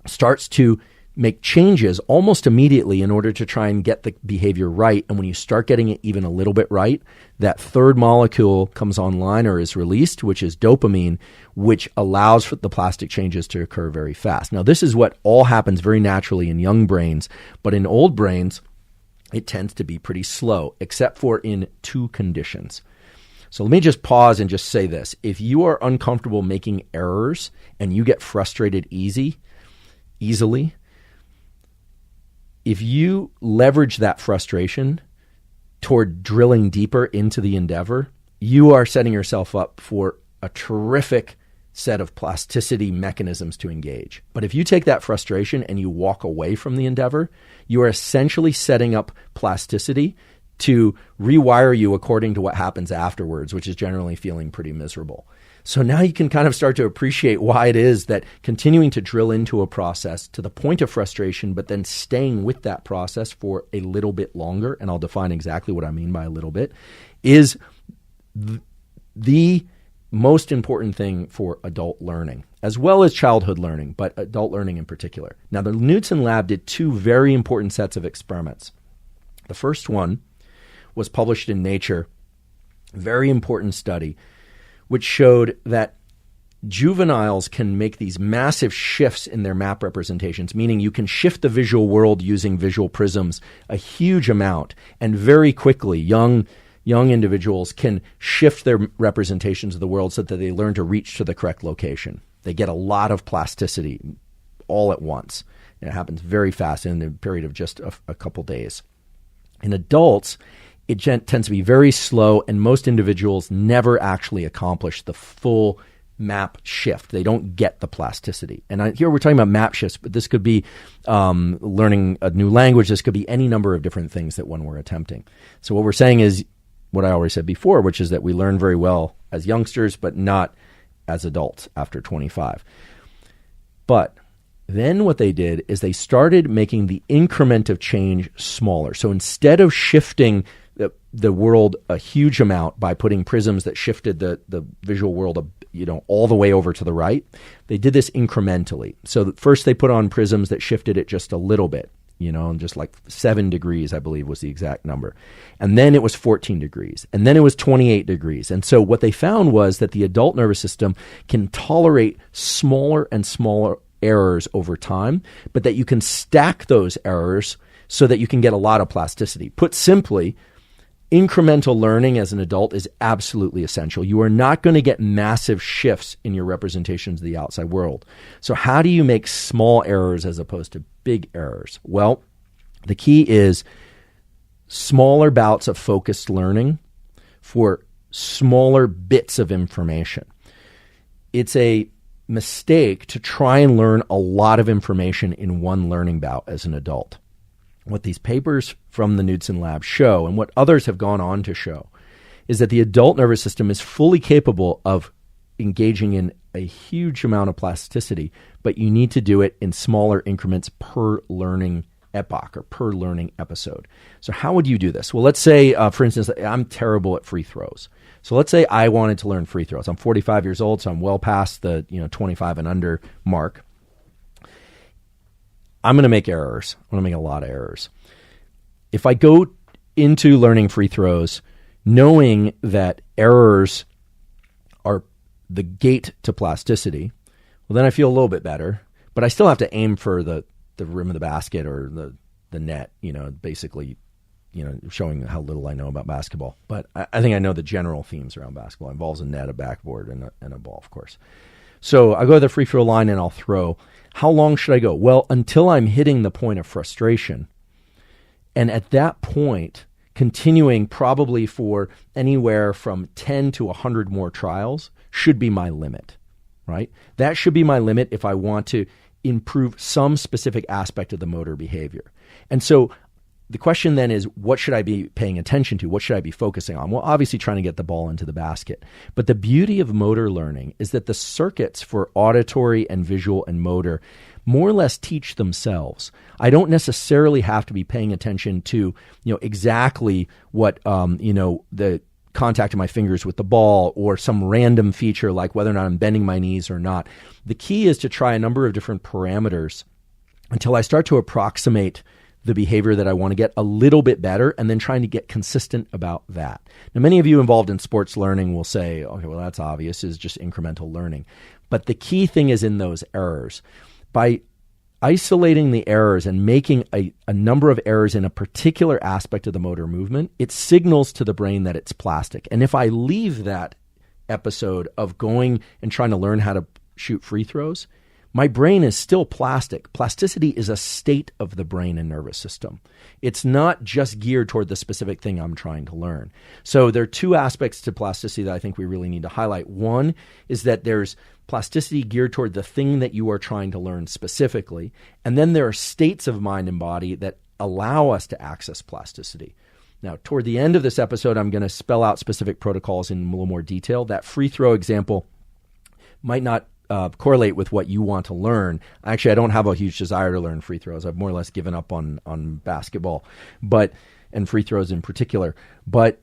starts to make changes almost immediately in order to try and get the behavior right. And when you start getting it even a little bit right, that third molecule comes online or is released, which is dopamine, which allows for the plastic changes to occur very fast. Now, this is what all happens very naturally in young brains, but in old brains, it tends to be pretty slow, except for in two conditions. So let me just pause and just say this. If you are uncomfortable making errors and you get frustrated easily, if you leverage that frustration toward drilling deeper into the endeavor, you are setting yourself up for a terrific set of plasticity mechanisms to engage. But if you take that frustration and you walk away from the endeavor, you are essentially setting up plasticity to rewire you according to what happens afterwards, which is generally feeling pretty miserable. So now you can kind of start to appreciate why it is that continuing to drill into a process to the point of frustration, but then staying with that process for a little bit longer, and I'll define exactly what I mean by a little bit, is the most important thing for adult learning, as well as childhood learning, but adult learning in particular. Now, the Knudsen lab did two very important sets of experiments. The first one was published in Nature, very important study, which showed that juveniles can make these massive shifts in their map representations, meaning you can shift the visual world using visual prisms a huge amount, and very quickly young individuals can shift their representations of the world so that they learn to reach to the correct location. They get a lot of plasticity all at once, and it happens very fast in a period of just a couple days. In adults, it tends to be very slow, and most individuals never actually accomplish the full map shift. They don't get the plasticity. And here we're talking about map shifts, but this could be learning a new language. This could be any number of different things that one were attempting. So what we're saying is what I already said before, which is that we learn very well as youngsters, but not as adults after 25. But then what they did is they started making the increment of change smaller. So instead of shifting the world a huge amount by putting prisms that shifted the visual world, all the way over to the right, they did this incrementally. So first they put on prisms that shifted it just a little bit, just like 7 degrees, I believe was the exact number. And then it was 14 degrees. And then it was 28 degrees. And so what they found was that the adult nervous system can tolerate smaller and smaller errors over time, but that you can stack those errors so that you can get a lot of plasticity. Put simply, incremental learning as an adult is absolutely essential. You are not going to get massive shifts in your representations of the outside world. So how do you make small errors as opposed to big errors? Well, the key is smaller bouts of focused learning for smaller bits of information. It's a mistake to try and learn a lot of information in one learning bout as an adult. What these papers from the Knudsen lab show, and what others have gone on to show, is that the adult nervous system is fully capable of engaging in a huge amount of plasticity, but you need to do it in smaller increments per learning epoch or per learning episode. So how would you do this? Well, let's say, for instance, I'm terrible at free throws. So let's say I wanted to learn free throws. I'm 45 years old, so I'm well past the 25 and under mark. I'm going to make errors. I'm going to make a lot of errors. If I go into learning free throws knowing that errors are the gate to plasticity, well, then I feel a little bit better, but I still have to aim for the rim of the basket or the net, basically, showing how little I know about basketball. But I think I know the general themes around basketball. It involves a net, a backboard, and a ball, of course. So I go to the free throw line and I'll throw. How long should I go? Well, until I'm hitting the point of frustration. And at that point, continuing probably for anywhere from 10 to 100 more trials should be my limit, right? That should be my limit if I want to improve some specific aspect of the motor behavior. And so the question then is, what should I be paying attention to? What should I be focusing on? Well, obviously trying to get the ball into the basket. But the beauty of motor learning is that the circuits for auditory and visual and motor more or less teach themselves. I don't necessarily have to be paying attention to, exactly what, the contact of my fingers with the ball or some random feature like whether or not I'm bending my knees or not. The key is to try a number of different parameters until I start to approximate the behavior that I want to get a little bit better, and then trying to get consistent about that. Now, many of you involved in sports learning will say, okay, well, that's obvious, is just incremental learning. But the key thing is in those errors. By isolating the errors and making a number of errors in a particular aspect of the motor movement, it signals to the brain that it's plastic. And if I leave that episode of going and trying to learn how to shoot free throws, my brain is still plastic. Plasticity is a state of the brain and nervous system. It's not just geared toward the specific thing I'm trying to learn. So there are two aspects to plasticity that I think we really need to highlight. One is that there's plasticity geared toward the thing that you are trying to learn specifically. And then there are states of mind and body that allow us to access plasticity. Now, toward the end of this episode, I'm going to spell out specific protocols in a little more detail. That free throw example might not correlate with what you want to learn. Actually, I don't have a huge desire to learn free throws. I've more or less given up on basketball, and free throws in particular. But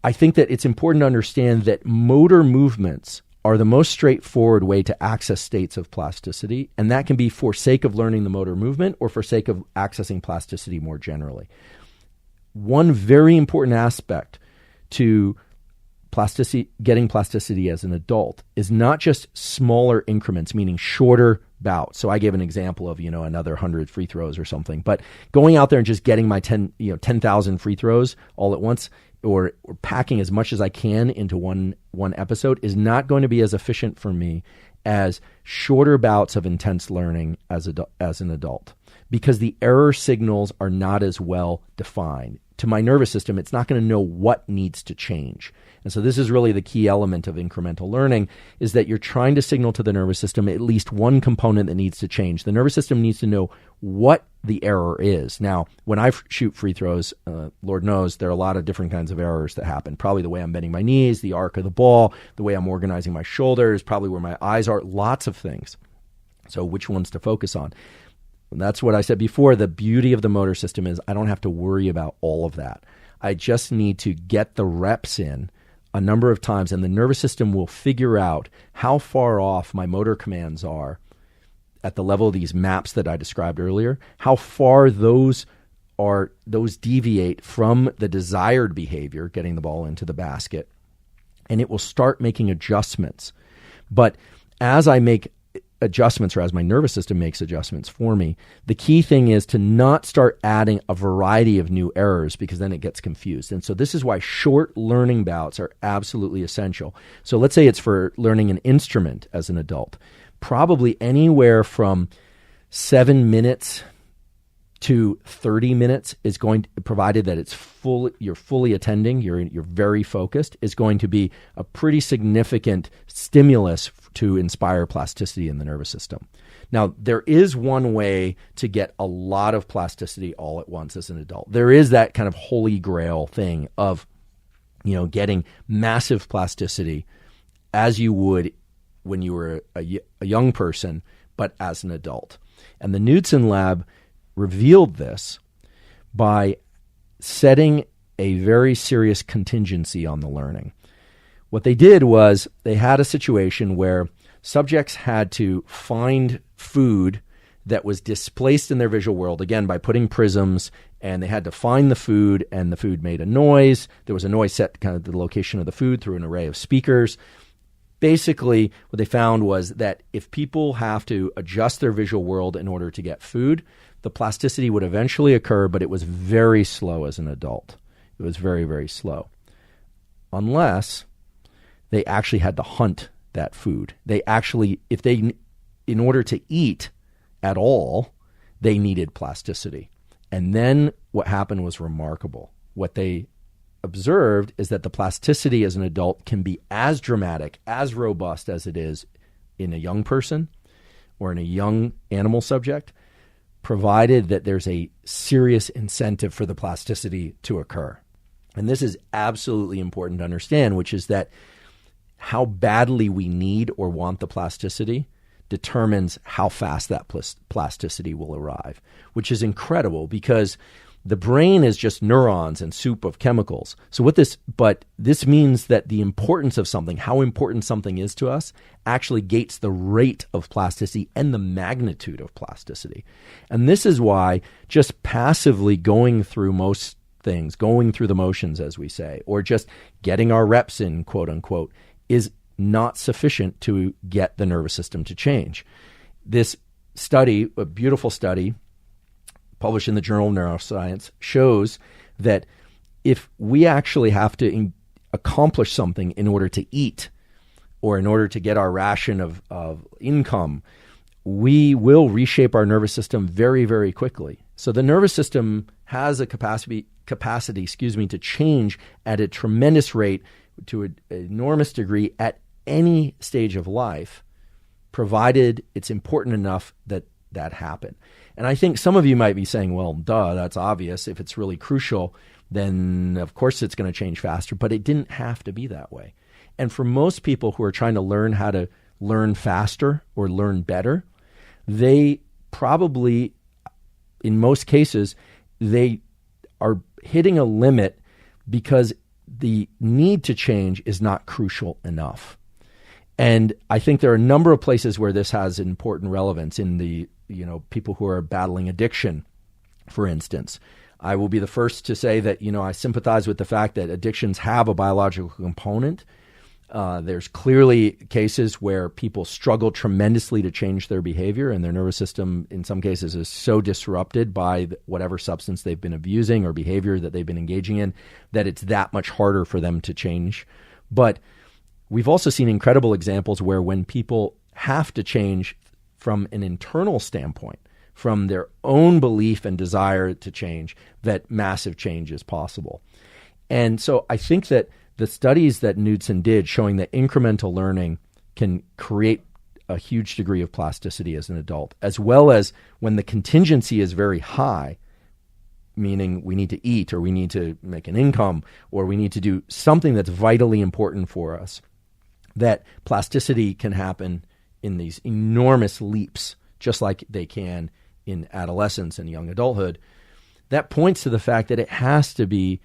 I think that it's important to understand that motor movements are the most straightforward way to access states of plasticity, and that can be for sake of learning the motor movement or for sake of accessing plasticity more generally. One very important aspect to getting plasticity as an adult is not just smaller increments, meaning shorter bouts. So I gave an example of, another 100 free throws or something, but going out there and just getting my 10,000 free throws all at once, or packing as much as I can into one episode is not going to be as efficient for me as shorter bouts of intense learning as an adult, because the error signals are not as well defined. To my nervous system, it's not going to know what needs to change. And so this is really the key element of incremental learning, is that you're trying to signal to the nervous system at least one component that needs to change. The nervous system needs to know what the error is. Now, when I shoot free throws, Lord knows there are a lot of different kinds of errors that happen. Probably the way I'm bending my knees, the arc of the ball, the way I'm organizing my shoulders, probably where my eyes are, lots of things. So which ones to focus on? And that's what I said before. The beauty of the motor system is I don't have to worry about all of that. I just need to get the reps in a number of times, and the nervous system will figure out how far off my motor commands are at the level of these maps that I described earlier, how far those deviate from the desired behavior, getting the ball into the basket, and it will start making adjustments. But as I make adjustments, or as my nervous system makes adjustments for me, the key thing is to not start adding a variety of new errors, because then it gets confused. And so this is why short learning bouts are absolutely essential. So let's say it's for learning an instrument as an adult. Probably anywhere from 7 minutes to 30 minutes is going to, provided that it's full, you're fully attending, you're very focused, is going to be a pretty significant stimulus to inspire plasticity in the nervous system. Now, there is one way to get a lot of plasticity all at once as an adult. There is that kind of holy grail thing of, getting massive plasticity as you would when you were a young person, but as an adult. And the Knudsen lab revealed this by setting a very serious contingency on the learning. What they did was they had a situation where subjects had to find food that was displaced in their visual world, again, by putting prisms, and they had to find the food, and the food made a noise. There was a noise set kind of the location of the food through an array of speakers. Basically, what they found was that if people have to adjust their visual world in order to get food, the plasticity would eventually occur, but it was very slow as an adult. It was very, very slow. Unless they actually had to hunt that food. They actually, in order to eat at all, they needed plasticity. And then what happened was remarkable. What they observed is that the plasticity as an adult can be as dramatic, as robust as it is in a young person or in a young animal subject, provided that there's a serious incentive for the plasticity to occur. And this is absolutely important to understand, which is that how badly we need or want the plasticity determines how fast that plasticity will arrive, which is incredible because the brain is just neurons and soup of chemicals. But this means that the importance of something, how important something is to us, actually gates the rate of plasticity and the magnitude of plasticity. And this is why just passively going through most things, going through the motions, as we say, or just getting our reps in, quote unquote, is not sufficient to get the nervous system to change. This study, a beautiful study, published in the Journal of Neuroscience, shows that if we actually have to accomplish something in order to eat or in order to get our ration of income, we will reshape our nervous system very, very quickly. So the nervous system has a capacity, to change at a tremendous rate to an enormous degree at any stage of life, provided it's important enough that happen. And I think some of you might be saying, well, duh, that's obvious. If it's really crucial, then of course it's going to change faster. But it didn't have to be that way. And for most people who are trying to learn how to learn faster or learn better, they probably, in most cases, they are hitting a limit because the need to change is not crucial enough. And I think there are a number of places where this has important relevance in the people who are battling addiction, for instance. I will be the first to say that, I sympathize with the fact that addictions have a biological component. There's clearly cases where people struggle tremendously to change their behavior, and their nervous system, in some cases, is so disrupted by whatever substance they've been abusing or behavior that they've been engaging in that it's that much harder for them to change. But we've also seen incredible examples where when people have to change from an internal standpoint, from their own belief and desire to change, that massive change is possible. And so I think that the studies that Knudsen did showing that incremental learning can create a huge degree of plasticity as an adult, as well as when the contingency is very high, meaning we need to eat or we need to make an income or we need to do something that's vitally important for us, that plasticity can happen in these enormous leaps, just like they can in adolescence and young adulthood. That points to the fact that it has to be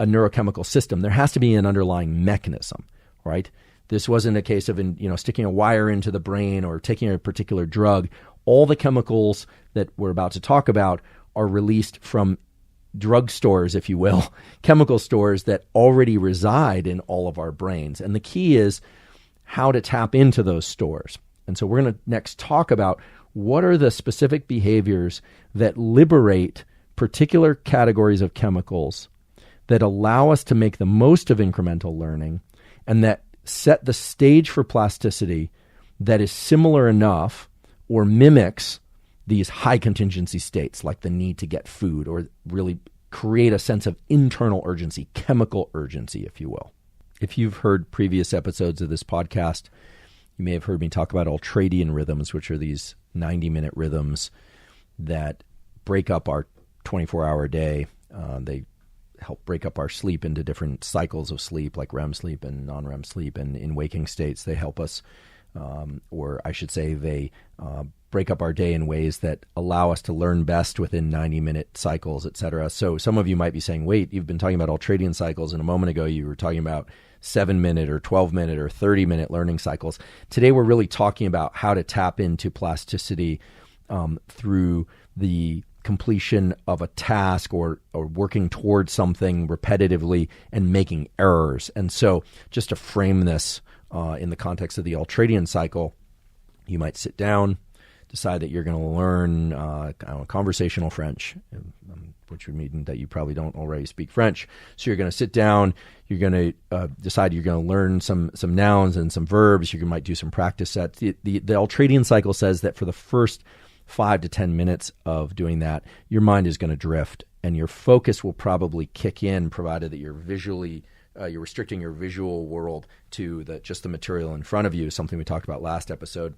a neurochemical system. There has to be an underlying mechanism, right? This wasn't a case of sticking a wire into the brain or taking a particular drug. All the chemicals that we're about to talk about are released from drug stores, if you will, chemical stores that already reside in all of our brains. And the key is how to tap into those stores. And so we're going to next talk about what are the specific behaviors that liberate particular categories of chemicals that allow us to make the most of incremental learning and that set the stage for plasticity that is similar enough or mimics these high contingency states, like the need to get food, or really create a sense of internal urgency, chemical urgency, if you will. If you've heard previous episodes of this podcast, you may have heard me talk about ultradian rhythms, which are these 90-minute rhythms that break up our 24-hour day. They help break up our sleep into different cycles of sleep, like REM sleep and non-REM sleep. And in waking states, they help us, or I should say they break up our day in ways that allow us to learn best within 90-minute cycles, et cetera. So some of you might be saying, wait, you've been talking about ultradian cycles, and a moment ago you were talking about 7-minute or 12-minute or 30-minute learning cycles. Today we're really talking about how to tap into plasticity through the completion of a task or working towards something repetitively and making errors. And so just to frame this in the context of the ultradian cycle, you might sit down, decide that you're going to learn conversational French, which would mean that you probably don't already speak French. So you're going to sit down, you're going to decide you're going to learn some nouns and some verbs. You might do some practice sets. The ultradian cycle says that for the first 5 to 10 minutes of doing that, your mind is going to drift and your focus will probably kick in, provided that you're restricting your visual world to just the material in front of you, something we talked about last episode,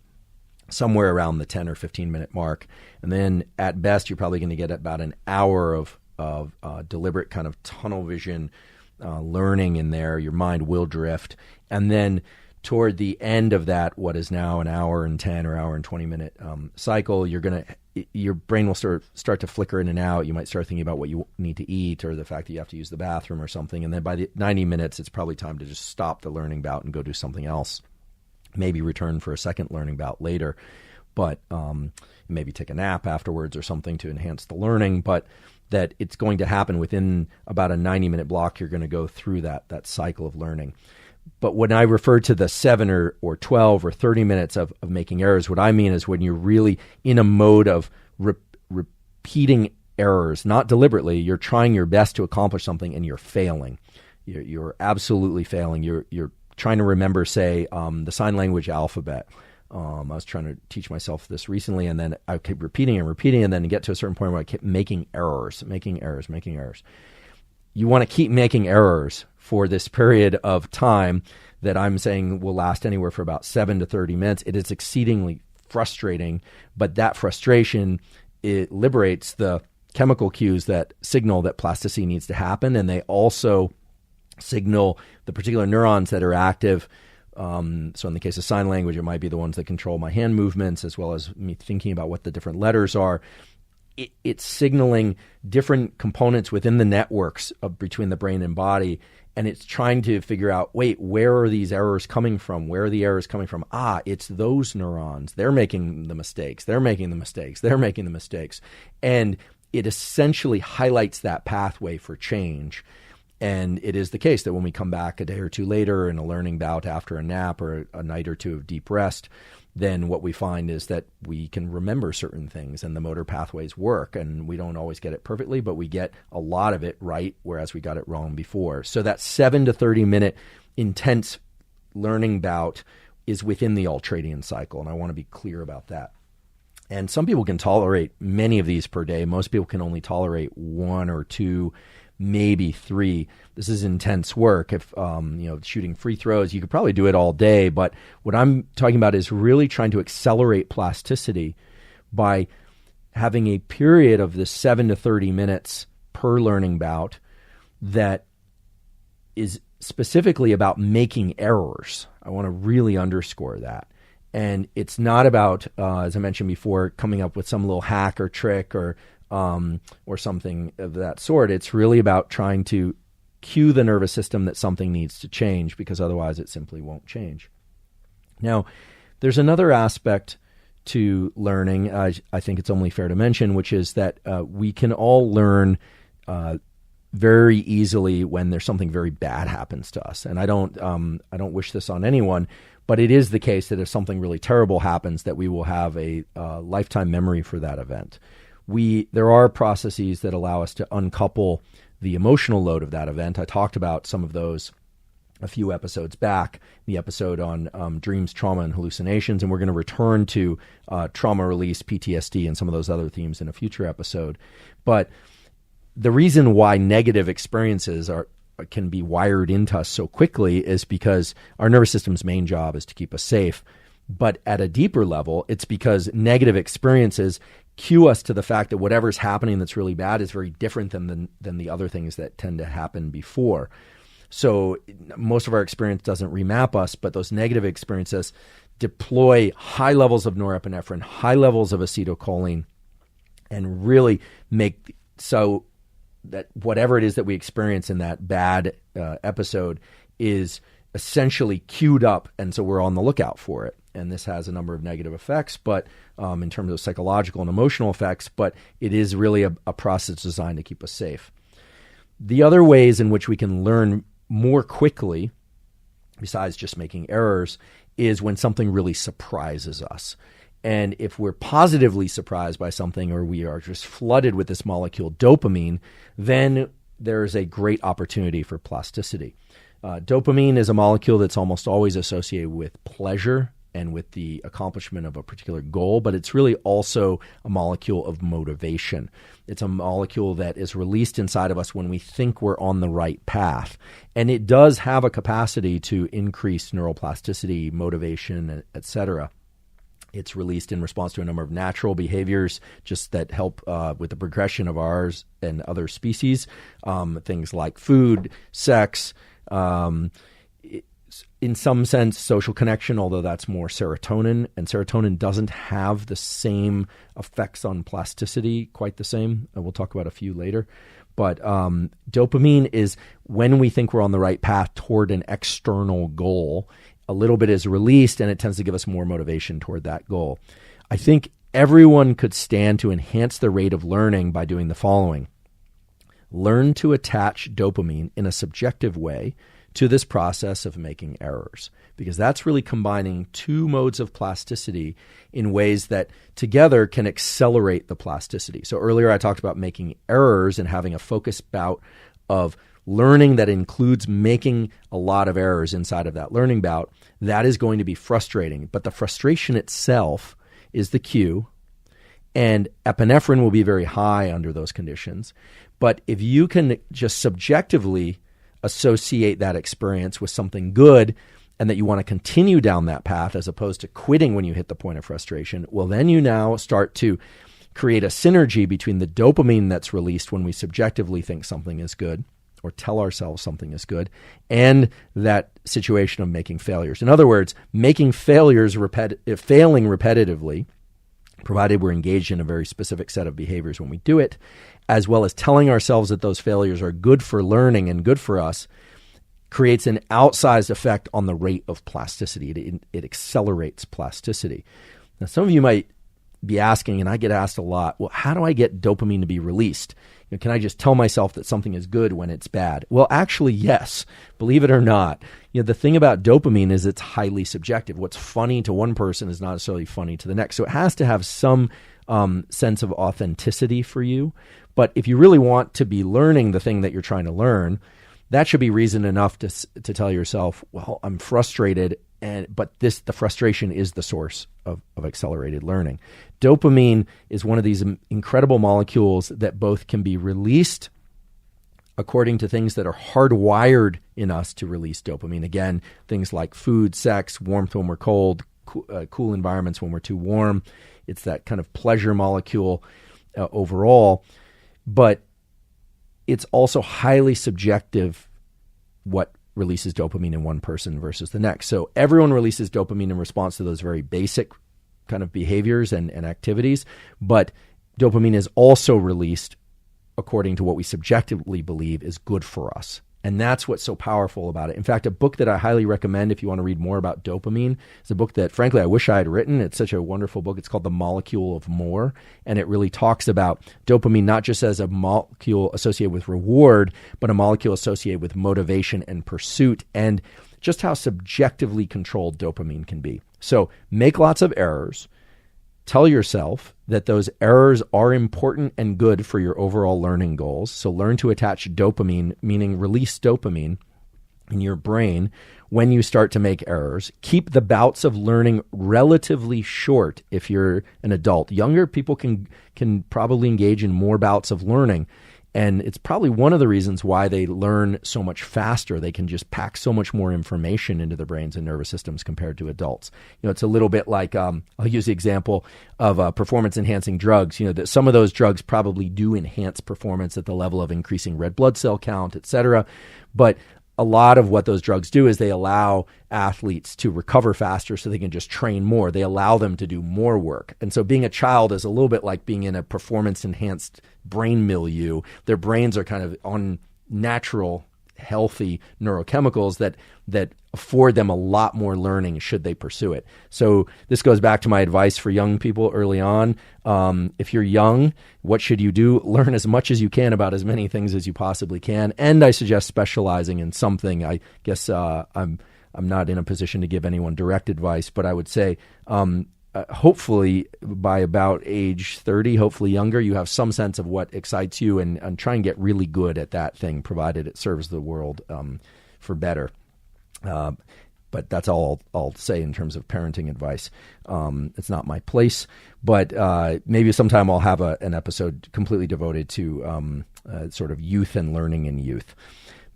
somewhere around the 10 or 15 minute mark. And then at best, you're probably going to get about an hour of deliberate kind of tunnel vision learning in there. Your mind will drift. And then toward the end of that, what is now an hour and 10 or hour and 20 minute cycle, your brain will start to flicker in and out. You might start thinking about what you need to eat or the fact that you have to use the bathroom or something. And then by the 90 minutes, it's probably time to just stop the learning bout and go do something else. Maybe return for a second learning bout later, but maybe take a nap afterwards or something to enhance the learning. But that it's going to happen within about a 90-minute block. You're going to go through that cycle of learning. But when I refer to the 7 or 12 or 30 minutes of making errors, what I mean is when you're really in a mode of repeating errors, not deliberately. You're trying your best to accomplish something and you're failing. You're absolutely failing. You're trying to remember, say, the sign language alphabet. I was trying to teach myself this recently, and then I kept repeating and then get to a certain point where I kept making errors. You want to keep making errors for this period of time that I'm saying will last anywhere for about 7 to 30 minutes. It is exceedingly frustrating, but that frustration, it liberates the chemical cues that signal that plasticity needs to happen, and they also signal the particular neurons that are active. So in the case of sign language, it might be the ones that control my hand movements, as well as me thinking about what the different letters are. It's signaling different components within the networks between the brain and body, and it's trying to figure out, wait, where are these errors coming from? Where are the errors coming from? It's those neurons. They're making the mistakes. And it essentially highlights that pathway for change. And it is the case that when we come back a day or two later in a learning bout after a nap or a night or two of deep rest, then what we find is that we can remember certain things and the motor pathways work. And we don't always get it perfectly, but we get a lot of it right, whereas we got it wrong before. So that 7 to 30 minute intense learning bout is within the ultradian cycle. And I want to be clear about that. And some people can tolerate many of these per day. Most people can only tolerate 1 or 2, maybe 3. This is intense work. If shooting free throws, you could probably do it all day. But what I'm talking about is really trying to accelerate plasticity by having a period of this 7 to 30 minutes per learning bout that is specifically about making errors. I want to really underscore that. And it's not about, as I mentioned before, coming up with some little hack or trick or something of that sort. It's really about trying to cue the nervous system that something needs to change, because otherwise it simply won't change. Now, there's another aspect to learning, I think it's only fair to mention, which is that we can all learn very easily when there's something very bad happens to us. And I don't wish this on anyone, But it is the case that if something really terrible happens, that we will have a lifetime memory for that event. There are processes that allow us to uncouple the emotional load of that event. I talked about some of those a few episodes back, the episode on dreams, trauma, and hallucinations, and we're going to return to trauma release, PTSD, and some of those other themes in a future episode. But the reason why negative experiences can be wired into us so quickly is because our nervous system's main job is to keep us safe. But at a deeper level, it's because negative experiences cue us to the fact that whatever's happening that's really bad is very different than the other things that tend to happen before. So most of our experience doesn't remap us, but those negative experiences deploy high levels of norepinephrine, high levels of acetylcholine, and really make so that whatever it is that we experience in that bad episode is essentially queued up, and so we're on the lookout for it. And this has a number of negative effects, but in terms of psychological and emotional effects, but it is really a process designed to keep us safe. The other ways in which we can learn more quickly, besides just making errors, is when something really surprises us. And if we're positively surprised by something, or we are just flooded with this molecule dopamine, then there's a great opportunity for plasticity. Dopamine is a molecule that's almost always associated with pleasure and with the accomplishment of a particular goal, but it's really also a molecule of motivation. It's a molecule that is released inside of us when we think we're on the right path. And it does have a capacity to increase neuroplasticity, motivation, etc. It's released in response to a number of natural behaviors just that help with the progression of ours and other species, things like food, sex, in some sense, social connection, although that's more serotonin, and serotonin doesn't have the same effects on plasticity, quite the same. We'll talk about a few later. But dopamine is when we think we're on the right path toward an external goal, a little bit is released, and it tends to give us more motivation toward that goal. I think everyone could stand to enhance the rate of learning by doing the following. Learn to attach dopamine in a subjective way to this process of making errors, because that's really combining two modes of plasticity in ways that together can accelerate the plasticity. So earlier I talked about making errors and having a focused bout of learning that includes making a lot of errors inside of that learning bout. That is going to be frustrating, but the frustration itself is the cue, and epinephrine will be very high under those conditions. But if you can just subjectively associate that experience with something good, and that you want to continue down that path as opposed to quitting when you hit the point of frustration, well, then you now start to create a synergy between the dopamine that's released when we subjectively think something is good or tell ourselves something is good, and that situation of making failures. In other words, making failures, failing repetitively, provided we're engaged in a very specific set of behaviors when we do it, as well as telling ourselves that those failures are good for learning and good for us, creates an outsized effect on the rate of plasticity. It accelerates plasticity. Now, some of you might be asking, and I get asked a lot, well, how do I get dopamine to be released? Can I just tell myself that something is good when it's bad? Well, actually, yes. Believe it or not. The thing about dopamine is it's highly subjective. What's funny to one person is not necessarily funny to the next. So it has to have some sense of authenticity for you. But if you really want to be learning the thing that you're trying to learn, that should be reason enough to tell yourself, well, I'm frustrated, but the frustration is the source of accelerated learning. Dopamine is one of these incredible molecules that both can be released according to things that are hardwired in us to release dopamine. Again, things like food, sex, warmth when we're cold, cool environments when we're too warm. It's that kind of pleasure molecule overall. But it's also highly subjective what releases dopamine in one person versus the next. So everyone releases dopamine in response to those very basic kind of behaviors and activities, but dopamine is also released according to what we subjectively believe is good for us. And that's what's so powerful about it. In fact, a book that I highly recommend if you want to read more about dopamine is a book that, frankly, I wish I had written. It's such a wonderful book. It's called The Molecule of More. And it really talks about dopamine not just as a molecule associated with reward, but a molecule associated with motivation and pursuit. And just how subjectively controlled dopamine can be. So make lots of errors. Tell yourself that those errors are important and good for your overall learning goals. So learn to attach dopamine, meaning release dopamine in your brain when you start to make errors. Keep the bouts of learning relatively short if you're an adult. Younger people can probably engage in more bouts of learning. And it's probably one of the reasons why they learn so much faster. They can just pack so much more information into their brains and nervous systems compared to adults. It's a little bit like, I'll use the example of performance-enhancing drugs. That some of those drugs probably do enhance performance at the level of increasing red blood cell count, et cetera. But a lot of what those drugs do is they allow athletes to recover faster so they can just train more. They allow them to do more work. And so being a child is a little bit like being in a performance-enhanced brain milieu. Their brains are kind of on natural, healthy neurochemicals that afford them a lot more learning should they pursue it. So this goes back to my advice for young people early on. If you're young, what should you do? Learn as much as you can about as many things as you possibly can. And I suggest specializing in something. I guess I'm not in a position to give anyone direct advice, but I would say hopefully by about age 30, hopefully younger, you have some sense of what excites you and try and get really good at that thing, provided it serves the world for better. But that's all I'll say in terms of parenting advice. It's not my place, but maybe sometime I'll have an episode completely devoted to sort of youth and learning in youth.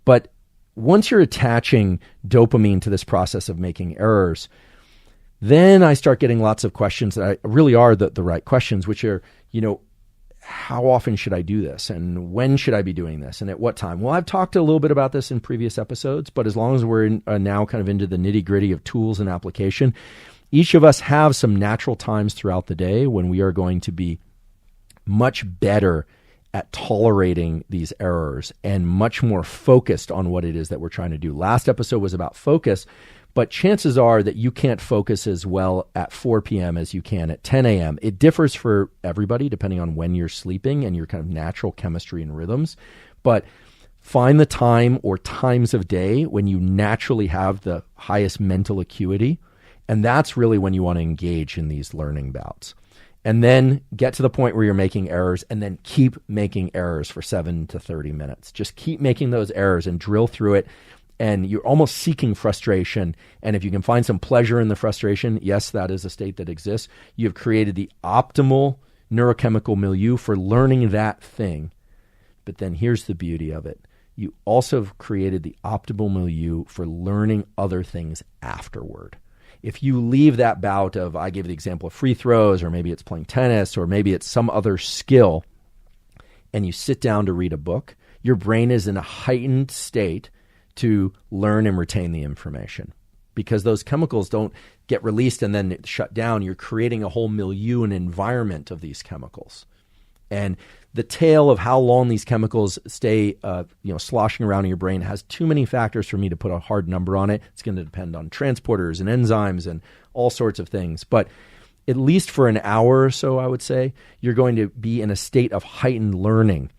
But once you're attaching dopamine to this process of making errors, then I start getting lots of questions that really are the right questions, which are, how often should I do this? And when should I be doing this? And at what time? Well, I've talked a little bit about this in previous episodes, but as long as we're now kind of into the nitty-gritty of tools and application, each of us have some natural times throughout the day when we are going to be much better at tolerating these errors and much more focused on what it is that we're trying to do. Last episode was about focus, but chances are that you can't focus as well at 4 p.m. as you can at 10 a.m. It differs for everybody depending on when you're sleeping and your kind of natural chemistry and rhythms. But find the time or times of day when you naturally have the highest mental acuity, and that's really when you want to engage in these learning bouts. And then get to the point where you're making errors, and then keep making errors for 7 to 30 minutes. Just keep making those errors and drill through it. And you're almost seeking frustration. And if you can find some pleasure in the frustration, yes, that is a state that exists. You have created the optimal neurochemical milieu for learning that thing. But then here's the beauty of it. You also have created the optimal milieu for learning other things afterward. If you leave that bout of, I gave the example of free throws, or maybe it's playing tennis, or maybe it's some other skill, and you sit down to read a book, your brain is in a heightened state to learn and retain the information. Because those chemicals don't get released and then shut down. You're creating a whole milieu and environment of these chemicals. And the tail of how long these chemicals stay sloshing around in your brain has too many factors for me to put a hard number on it. It's going to depend on transporters and enzymes and all sorts of things. But at least for an hour or so, I would say, you're going to be in a state of heightened learning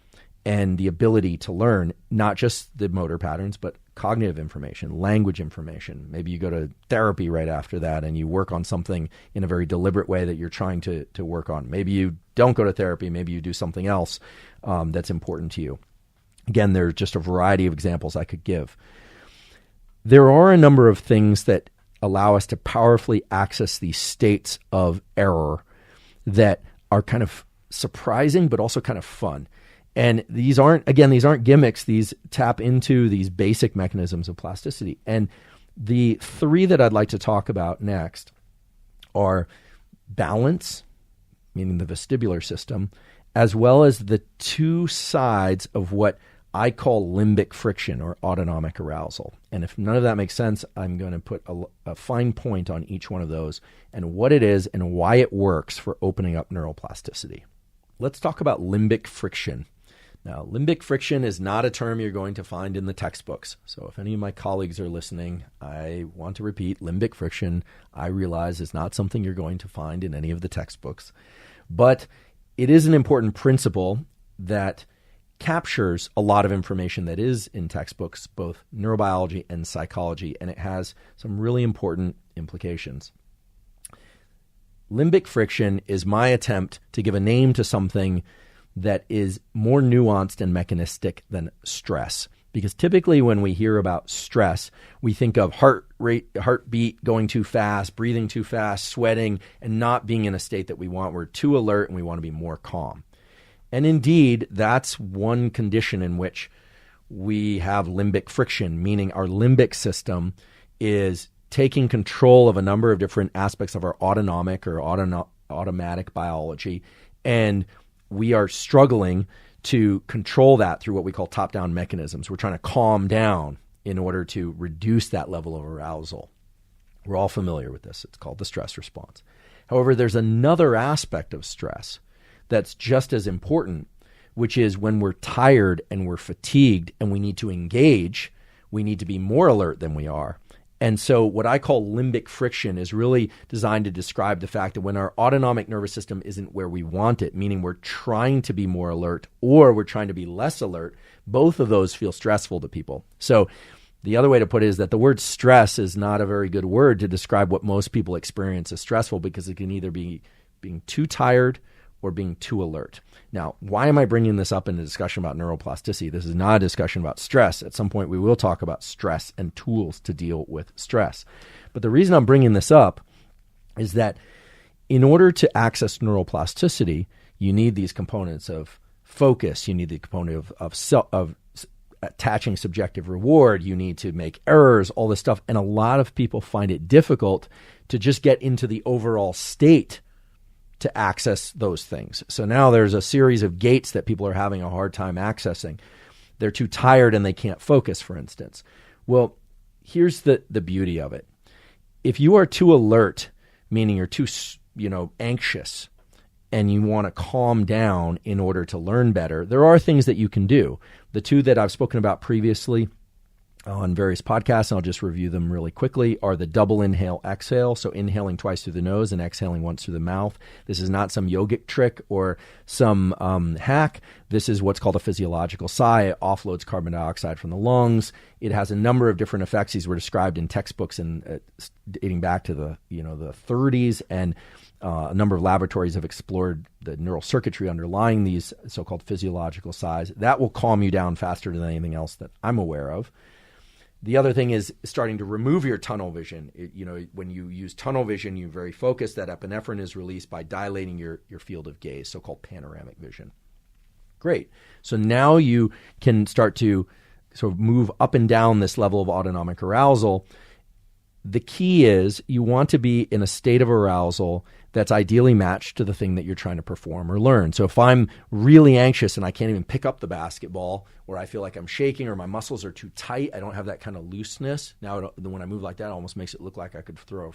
and the ability to learn, not just the motor patterns, but cognitive information, language information. Maybe you go to therapy right after that and you work on something in a very deliberate way that you're trying to work on. Maybe you don't go to therapy. Maybe you do something else that's important to you. Again, there's just a variety of examples I could give. There are a number of things that allow us to powerfully access these states of error that are kind of surprising, but also kind of fun. And these aren't gimmicks. These tap into these basic mechanisms of plasticity. And the three that I'd like to talk about next are balance, meaning the vestibular system, as well as the two sides of what I call limbic friction or autonomic arousal. And if none of that makes sense, I'm going to put a fine point on each one of those and what it is and why it works for opening up neuroplasticity. Let's talk about limbic friction. Now, limbic friction is not a term you're going to find in the textbooks. So if any of my colleagues are listening, I want to repeat, limbic friction, I realize, is not something you're going to find in any of the textbooks. But it is an important principle that captures a lot of information that is in textbooks, both neurobiology and psychology, and it has some really important implications. Limbic friction is my attempt to give a name to something that is more nuanced and mechanistic than stress. Because typically when we hear about stress, we think of heart rate, heartbeat going too fast, breathing too fast, sweating, and not being in a state that we want. We're too alert and we want to be more calm. And indeed, that's one condition in which we have limbic friction, meaning our limbic system is taking control of a number of different aspects of our autonomic or automatic biology, and we are struggling to control that through what we call top-down mechanisms. We're trying to calm down in order to reduce that level of arousal. We're all familiar with this. It's called the stress response. However, there's another aspect of stress that's just as important, which is when we're tired and we're fatigued and we need to engage, we need to be more alert than we are. And so what I call limbic friction is really designed to describe the fact that when our autonomic nervous system isn't where we want it, meaning we're trying to be more alert or we're trying to be less alert, both of those feel stressful to people. So the other way to put it is that the word stress is not a very good word to describe what most people experience as stressful, because it can either be being too tired or being too alert. Now, why am I bringing this up in a discussion about neuroplasticity? This is not a discussion about stress. At some point, we will talk about stress and tools to deal with stress. But the reason I'm bringing this up is that in order to access neuroplasticity, you need these components of focus. You need the component of attaching subjective reward. You need to make errors, all this stuff. And a lot of people find it difficult to just get into the overall state to access those things. So now there's a series of gates that people are having a hard time accessing. They're too tired and they can't focus, for instance. Well, here's the beauty of it. If you are too alert, meaning you're too, anxious, and you want to calm down in order to learn better, there are things that you can do. The two that I've spoken about previously on various podcasts, and I'll just review them really quickly, are the double inhale exhale. So inhaling twice through the nose and exhaling once through the mouth. This is not some yogic trick or some hack. This is what's called a physiological sigh. It offloads carbon dioxide from the lungs. It has a number of different effects. These were described in textbooks dating back to the 30s, and a number of laboratories have explored the neural circuitry underlying these so-called physiological sighs. That will calm you down faster than anything else that I'm aware of. The other thing is starting to remove your tunnel vision. When you use tunnel vision, you're very focused. That epinephrine is released by dilating your field of gaze, so-called panoramic vision. Great. So now you can start to sort of move up and down this level of autonomic arousal. The key is you want to be in a state of arousal that's ideally matched to the thing that you're trying to perform or learn. So if I'm really anxious and I can't even pick up the basketball, or I feel like I'm shaking, or my muscles are too tight, I don't have that kind of looseness. Now, when I move like that, it almost makes it look like I could throw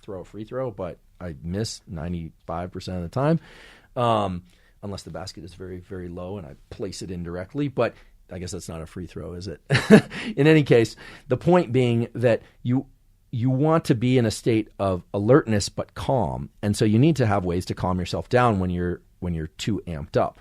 a free throw, but I miss 95% of the time, unless the basket is very, very low and I place it indirectly. But I guess that's not a free throw, is it? In any case, the point being that you want to be in a state of alertness but calm, and so you need to have ways to calm yourself down when you're too amped up.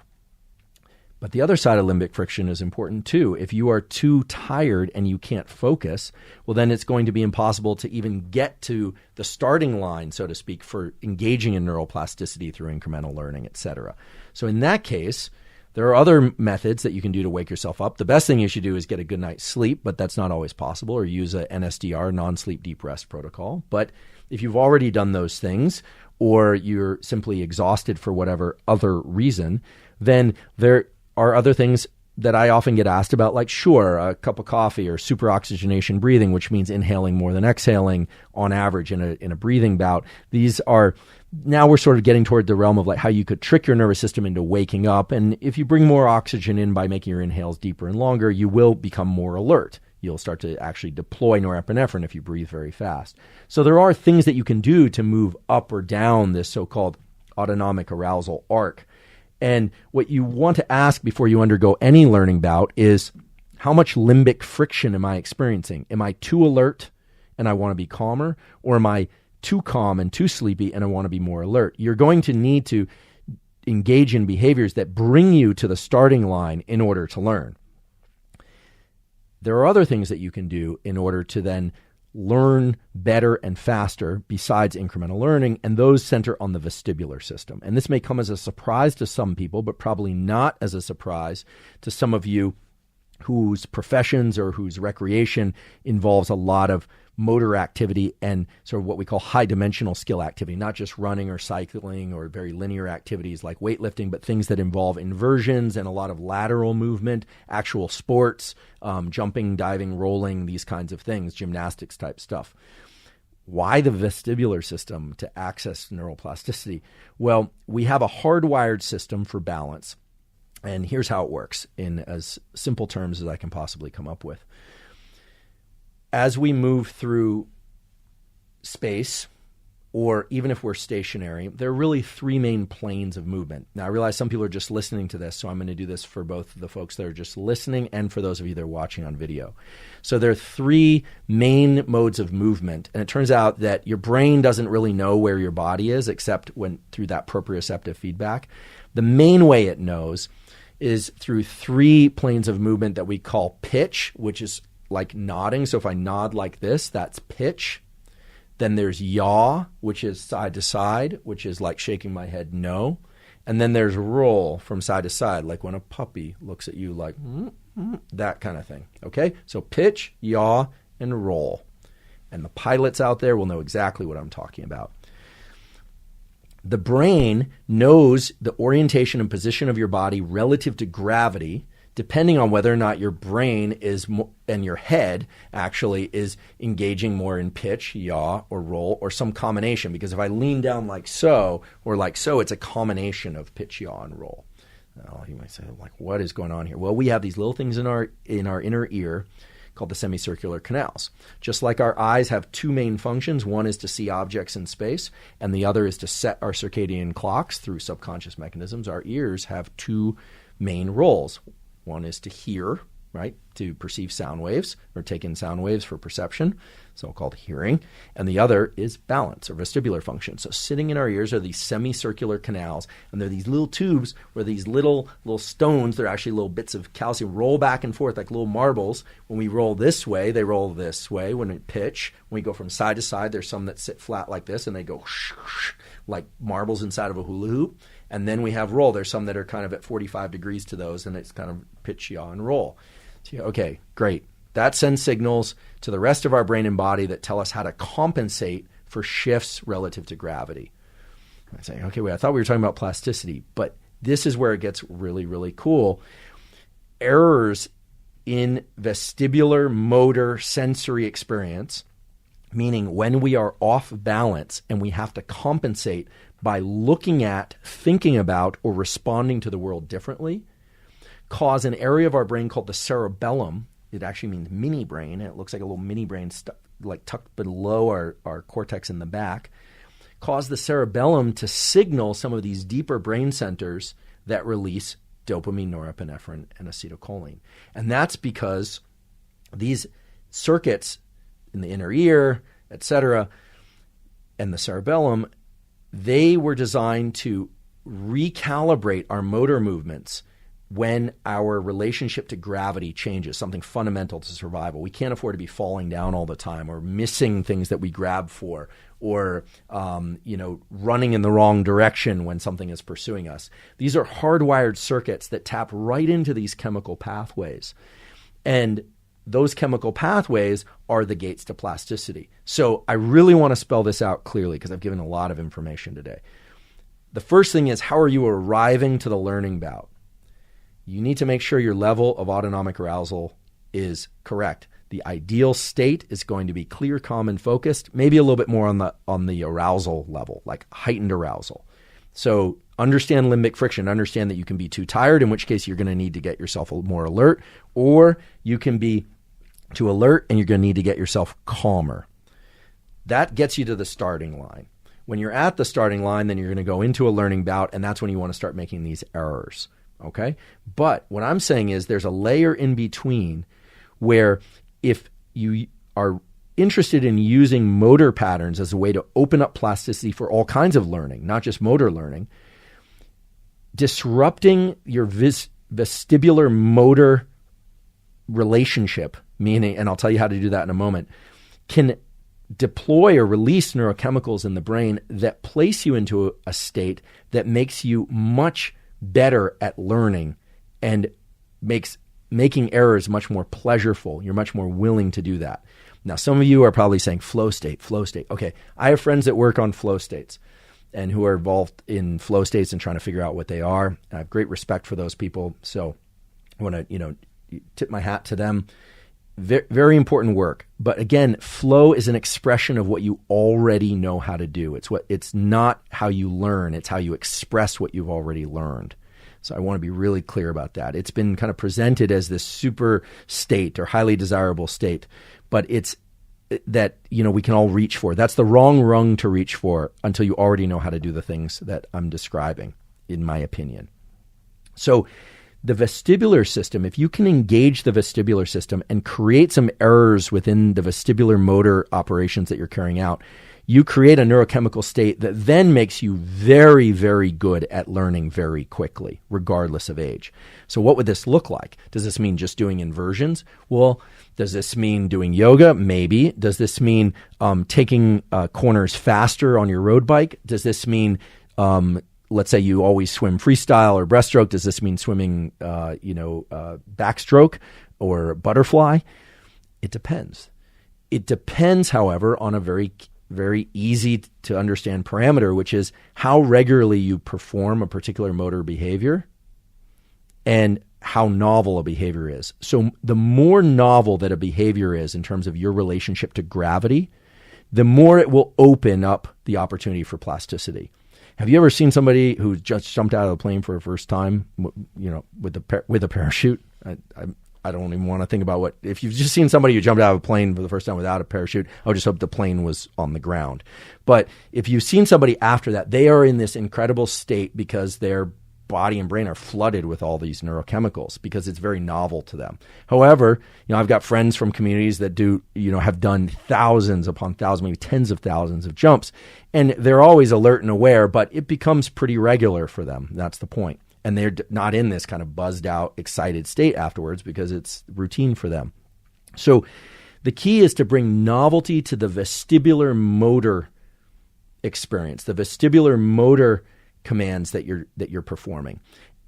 But the other side of limbic friction is important too. If you are too tired and you can't focus, well, then it's going to be impossible to even get to the starting line, so to speak, for engaging in neuroplasticity through incremental learning, etc. So in that case, there are other methods that you can do to wake yourself up. The best thing you should do is get a good night's sleep, but that's not always possible, or use a NSDR, non-sleep deep rest protocol. But if you've already done those things, or you're simply exhausted for whatever other reason, then there are other things that I often get asked about, like, sure, a cup of coffee or superoxygenation breathing, which means inhaling more than exhaling on average in a breathing bout. These are, now we're sort of getting toward the realm of like how you could trick your nervous system into waking up. And if you bring more oxygen in by making your inhales deeper and longer, you will become more alert. You'll start to actually deploy norepinephrine if you breathe very fast. So there are things that you can do to move up or down this so-called autonomic arousal arc. And what you want to ask before you undergo any learning bout is, how much limbic friction am I experiencing? Am I too alert and I want to be calmer? Or am I too calm and too sleepy and I want to be more alert? You're going to need to engage in behaviors that bring you to the starting line in order to learn. There are other things that you can do in order to then learn better and faster besides incremental learning, and those center on the vestibular system. And this may come as a surprise to some people, but probably not as a surprise to some of you whose professions or whose recreation involves a lot of motor activity and sort of what we call high dimensional skill activity, not just running or cycling or very linear activities like weightlifting, but things that involve inversions and a lot of lateral movement, actual sports, jumping, diving, rolling, these kinds of things, gymnastics type stuff. Why the vestibular system to access neuroplasticity? Well, we have a hardwired system for balance. And here's how it works in as simple terms as I can possibly come up with. As we move through space, or even if we're stationary, there are really three main planes of movement. Now, I realize some people are just listening to this, so I'm going to do this for both the folks that are just listening and for those of you that are watching on video. So there are three main modes of movement, and it turns out that your brain doesn't really know where your body is except when through that proprioceptive feedback. The main way it knows is through three planes of movement that we call pitch, which is like nodding. So if I nod like this, that's pitch. Then there's yaw, which is side to side, which is like shaking my head no. And then there's roll from side to side, like when a puppy looks at you like that kind of thing. Okay? So pitch, yaw, and roll. And the pilots out there will know exactly what I'm talking about. The brain knows the orientation and position of your body relative to gravity, depending on whether or not your brain is and your head actually is engaging more in pitch, yaw, or roll, or some combination. Because if I lean down like so, or like so, it's a combination of pitch, yaw, and roll. Now, you might say, like, what is going on here? Well, we have these little things in our inner ear called the semicircular canals. Just like our eyes have two main functions, one is to see objects in space, and the other is to set our circadian clocks through subconscious mechanisms. Our ears have two main roles. One is to hear, right, to perceive sound waves or take in sound waves for perception, so-called hearing. And the other is balance or vestibular function. So sitting in our ears are these semicircular canals, and they're these little tubes where these little stones, they're actually little bits of calcium, roll back and forth like little marbles. When we roll this way, they roll this way. When we pitch, when we go from side to side, there's some that sit flat like this, and they go like marbles inside of a hula hoop. And then we have roll. There's some that are kind of at 45 degrees to those, and it's kind of pitch, yaw, and roll. So, okay, great. That sends signals to the rest of our brain and body that tell us how to compensate for shifts relative to gravity. I say, okay, wait, I thought we were talking about plasticity, but this is where it gets really, really cool. Errors in vestibular motor sensory experience, meaning when we are off balance and we have to compensate by looking at, thinking about, or responding to the world differently, cause an area of our brain called the cerebellum. It actually means mini brain, and it looks like a little mini brain like tucked below our cortex in the back, cause the cerebellum to signal some of these deeper brain centers that release dopamine, norepinephrine, and acetylcholine. And that's because these circuits in the inner ear, etc., and the cerebellum, they were designed to recalibrate our motor movements when our relationship to gravity changes, something fundamental to survival. We can't afford to be falling down all the time or missing things that we grab for or running in the wrong direction when something is pursuing us. These are hardwired circuits that tap right into these chemical pathways. And those chemical pathways are the gates to plasticity. So I really want to spell this out clearly because I've given a lot of information today. The first thing is, how are you arriving to the learning bout? You need to make sure your level of autonomic arousal is correct. The ideal state is going to be clear, calm, and focused, maybe a little bit more on the arousal level, like heightened arousal. So understand limbic friction. Understand that you can be too tired, in which case you're going to need to get yourself more alert, or you can be too alert and you're going to need to get yourself calmer. That gets you to the starting line. When you're at the starting line, then you're going to go into a learning bout, and that's when you want to start making these errors. Okay? But what I'm saying is there's a layer in between where if you are interested in using motor patterns as a way to open up plasticity for all kinds of learning, not just motor learning, disrupting your vestibular motor relationship, meaning, and I'll tell you how to do that in a moment, can deploy or release neurochemicals in the brain that place you into a state that makes you much better at learning and makes making errors much more pleasurable. You're much more willing to do that. Now, some of you are probably saying flow state, flow state. Okay, I have friends that work on flow states and who are involved in flow states and trying to figure out what they are. I have great respect for those people. So I want to, tip my hat to them. Very, very important work. But again, flow is an expression of what you already know how to do. It's not how you learn. It's how you express what you've already learned. So I want to be really clear about that. It's been kind of presented as this super state or highly desirable state, but it's that, we can all reach for. That's the wrong rung to reach for until you already know how to do the things that I'm describing, in my opinion. So the vestibular system, if you can engage the vestibular system and create some errors within the vestibular motor operations that you're carrying out, you create a neurochemical state that then makes you very, very good at learning very quickly, regardless of age. So what would this look like? Does this mean just doing inversions? Well, does this mean doing yoga? Maybe. Does this mean taking corners faster on your road bike? Does this mean, let's say you always swim freestyle or breaststroke? Does this mean swimming, backstroke or butterfly? It depends. It depends, however, on a very easy to understand parameter, which is how regularly you perform a particular motor behavior and how novel a behavior is. So the more novel that a behavior is in terms of your relationship to gravity, the more it will open up the opportunity for plasticity. Have you ever seen somebody who just jumped out of the plane for the first time, with a parachute? I don't even want to think about if you've just seen somebody who jumped out of a plane for the first time without a parachute, I would just hope the plane was on the ground. But if you've seen somebody after that, they are in this incredible state because their body and brain are flooded with all these neurochemicals because it's very novel to them. However, I've got friends from communities that have done thousands upon thousands, maybe tens of thousands of jumps, and they're always alert and aware, but it becomes pretty regular for them. That's the point. And they're not in this kind of buzzed out, excited state afterwards because it's routine for them. So the key is to bring novelty to the vestibular motor experience, the vestibular motor commands that you're performing.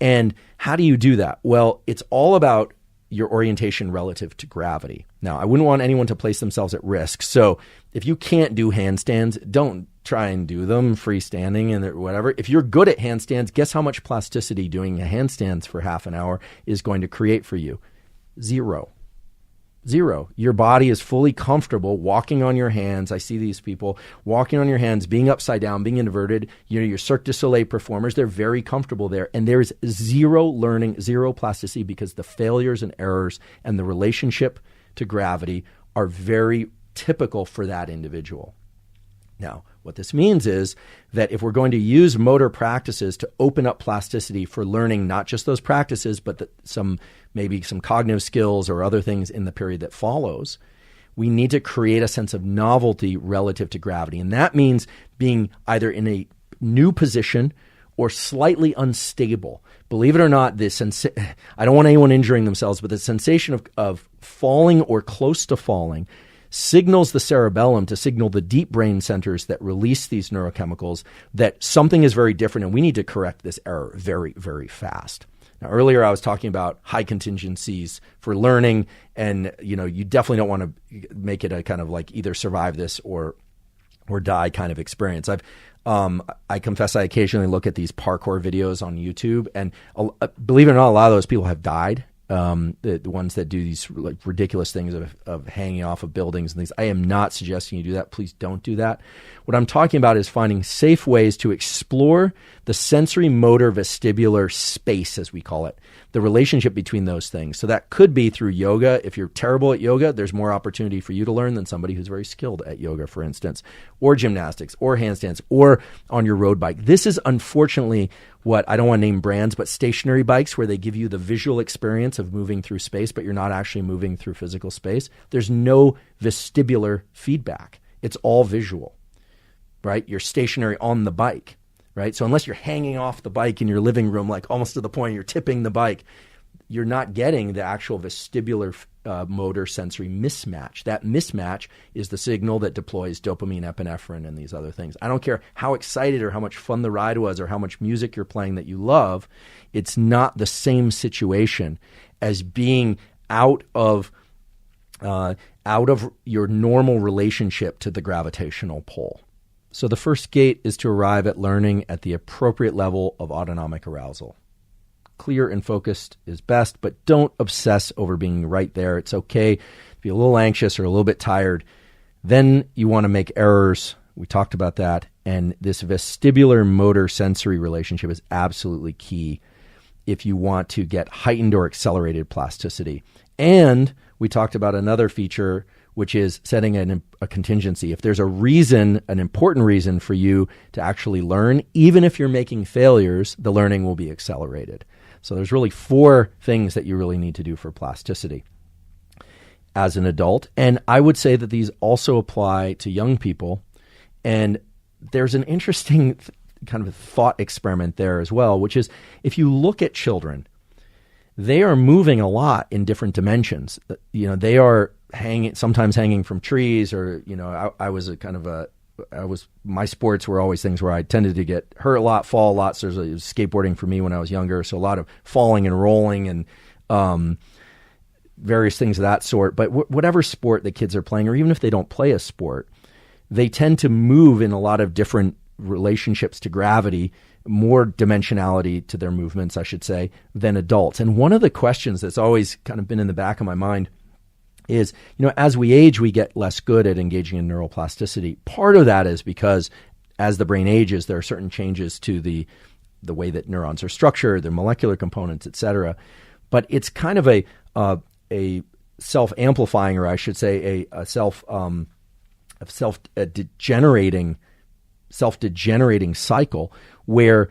And how do you do that? Well, it's all about your orientation relative to gravity. Now, I wouldn't want anyone to place themselves at risk. So if you can't do handstands, don't try and do them freestanding and whatever. If you're good at handstands, guess how much plasticity doing handstands for half an hour is going to create for you? Zero. Your body is fully comfortable walking on your hands. I see these people walking on your hands, being upside down, being inverted. Your Cirque du Soleil performers, they're very comfortable there. And there's zero learning, zero plasticity because the failures and errors and the relationship to gravity are very typical for that individual. Now, what this means is that if we're going to use motor practices to open up plasticity for learning, not just those practices, but maybe some cognitive skills or other things in the period that follows, we need to create a sense of novelty relative to gravity. And that means being either in a new position or slightly unstable. Believe it or not, I don't want anyone injuring themselves, but the sensation of falling or close to falling signals the cerebellum to signal the deep brain centers that release these neurochemicals that something is very different and we need to correct this error very, very fast. Now, earlier I was talking about high contingencies for learning, and you definitely don't want to make it a kind of like either survive this or die kind of experience. I confess I occasionally look at these parkour videos on YouTube, and believe it or not, a lot of those people have died. The ones that do these like ridiculous things of hanging off of buildings and things. I am not suggesting you do that. Please don't do that. What I'm talking about is finding safe ways to explore the sensory motor vestibular space, as we call it, the relationship between those things. So that could be through yoga. If you're terrible at yoga, there's more opportunity for you to learn than somebody who's very skilled at yoga, for instance, or gymnastics or handstands or on your road bike. This is unfortunately what I don't want to name brands, but stationary bikes where they give you the visual experience of moving through space, but you're not actually moving through physical space. There's no vestibular feedback. It's all visual, right? You're stationary on the bike, right? So unless you're hanging off the bike in your living room, like almost to the point you're tipping the bike, you're not getting the actual vestibular motor sensory mismatch. That mismatch is the signal that deploys dopamine, epinephrine, and these other things. I don't care how excited or how much fun the ride was or how much music you're playing that you love. It's not the same situation as being out of your normal relationship to the gravitational pull. So the first gate is to arrive at learning at the appropriate level of autonomic arousal. Clear and focused is best, but don't obsess over being right there. It's okay to be a little anxious or a little bit tired. Then you want to make errors. We talked about that. And this vestibular motor sensory relationship is absolutely key if you want to get heightened or accelerated plasticity. And we talked about another feature, which is setting a contingency. If there's a reason, an important reason for you to actually learn, even if you're making failures, the learning will be accelerated. So there's really 4 things that you really need to do for plasticity as an adult. And I would say that these also apply to young people. And there's an interesting kind of thought experiment there as well, which is if you look at children, they are moving a lot in different dimensions. They are sometimes hanging from trees, or, my sports were always things where I tended to get hurt a lot, fall a lot. So it was skateboarding for me when I was younger. So a lot of falling and rolling and various things of that sort. But whatever sport the kids are playing, or even if they don't play a sport, they tend to move in a lot of different relationships to gravity, more dimensionality to their movements, I should say, than adults. And one of the questions that's always kind of been in the back of my mind is, as we age, we get less good at engaging in neuroplasticity. Part of that is because as the brain ages, there are certain changes to the way that neurons are structured, their molecular components, et cetera. But it's kind of a self-amplifying, or I should say a self-degenerating cycle where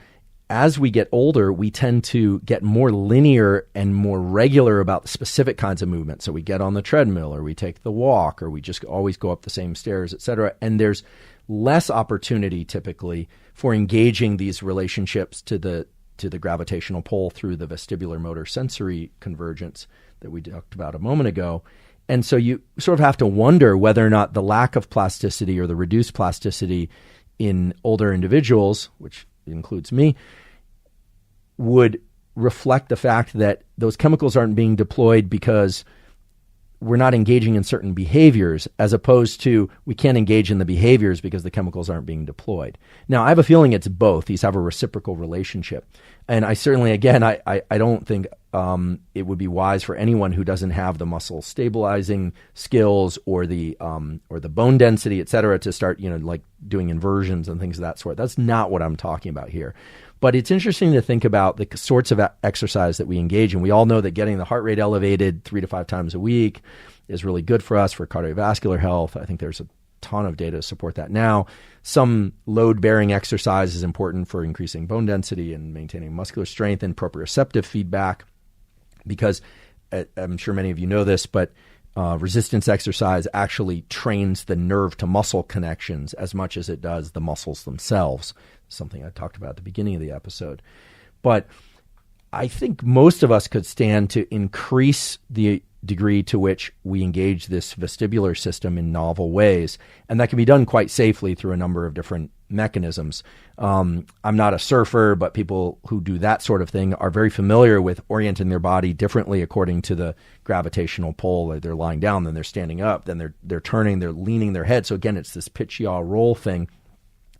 as we get older, we tend to get more linear and more regular about specific kinds of movement. So we get on the treadmill, or we take the walk, or we just always go up the same stairs, et cetera. And there's less opportunity typically for engaging these relationships to the gravitational pull through the vestibular motor sensory convergence that we talked about a moment ago. And so you sort of have to wonder whether or not the lack of plasticity or the reduced plasticity in older individuals, which includes me, would reflect the fact that those chemicals aren't being deployed because we're not engaging in certain behaviors, as opposed to we can't engage in the behaviors because the chemicals aren't being deployed. Now, I have a feeling it's both. These have a reciprocal relationship. And I certainly, again, I don't think it would be wise for anyone who doesn't have the muscle stabilizing skills or the bone density, et cetera, to start, like doing inversions and things of that sort. That's not what I'm talking about here. But it's interesting to think about the sorts of exercise that we engage in. We all know that getting the heart rate elevated 3 to 5 times a week is really good for us for cardiovascular health. I think there's a ton of data to support that now. Some load-bearing exercise is important for increasing bone density and maintaining muscular strength and proprioceptive feedback, because I'm sure many of you know this, but resistance exercise actually trains the nerve to muscle connections as much as it does the muscles themselves, something I talked about at the beginning of the episode. But I think most of us could stand to increase the degree to which we engage this vestibular system in novel ways. And that can be done quite safely through a number of different mechanisms. I'm not a surfer, but people who do that sort of thing are very familiar with orienting their body differently according to the gravitational pull. They're lying down, then they're standing up, then they're turning, they're leaning their head. So again, it's this pitch, yaw, roll thing.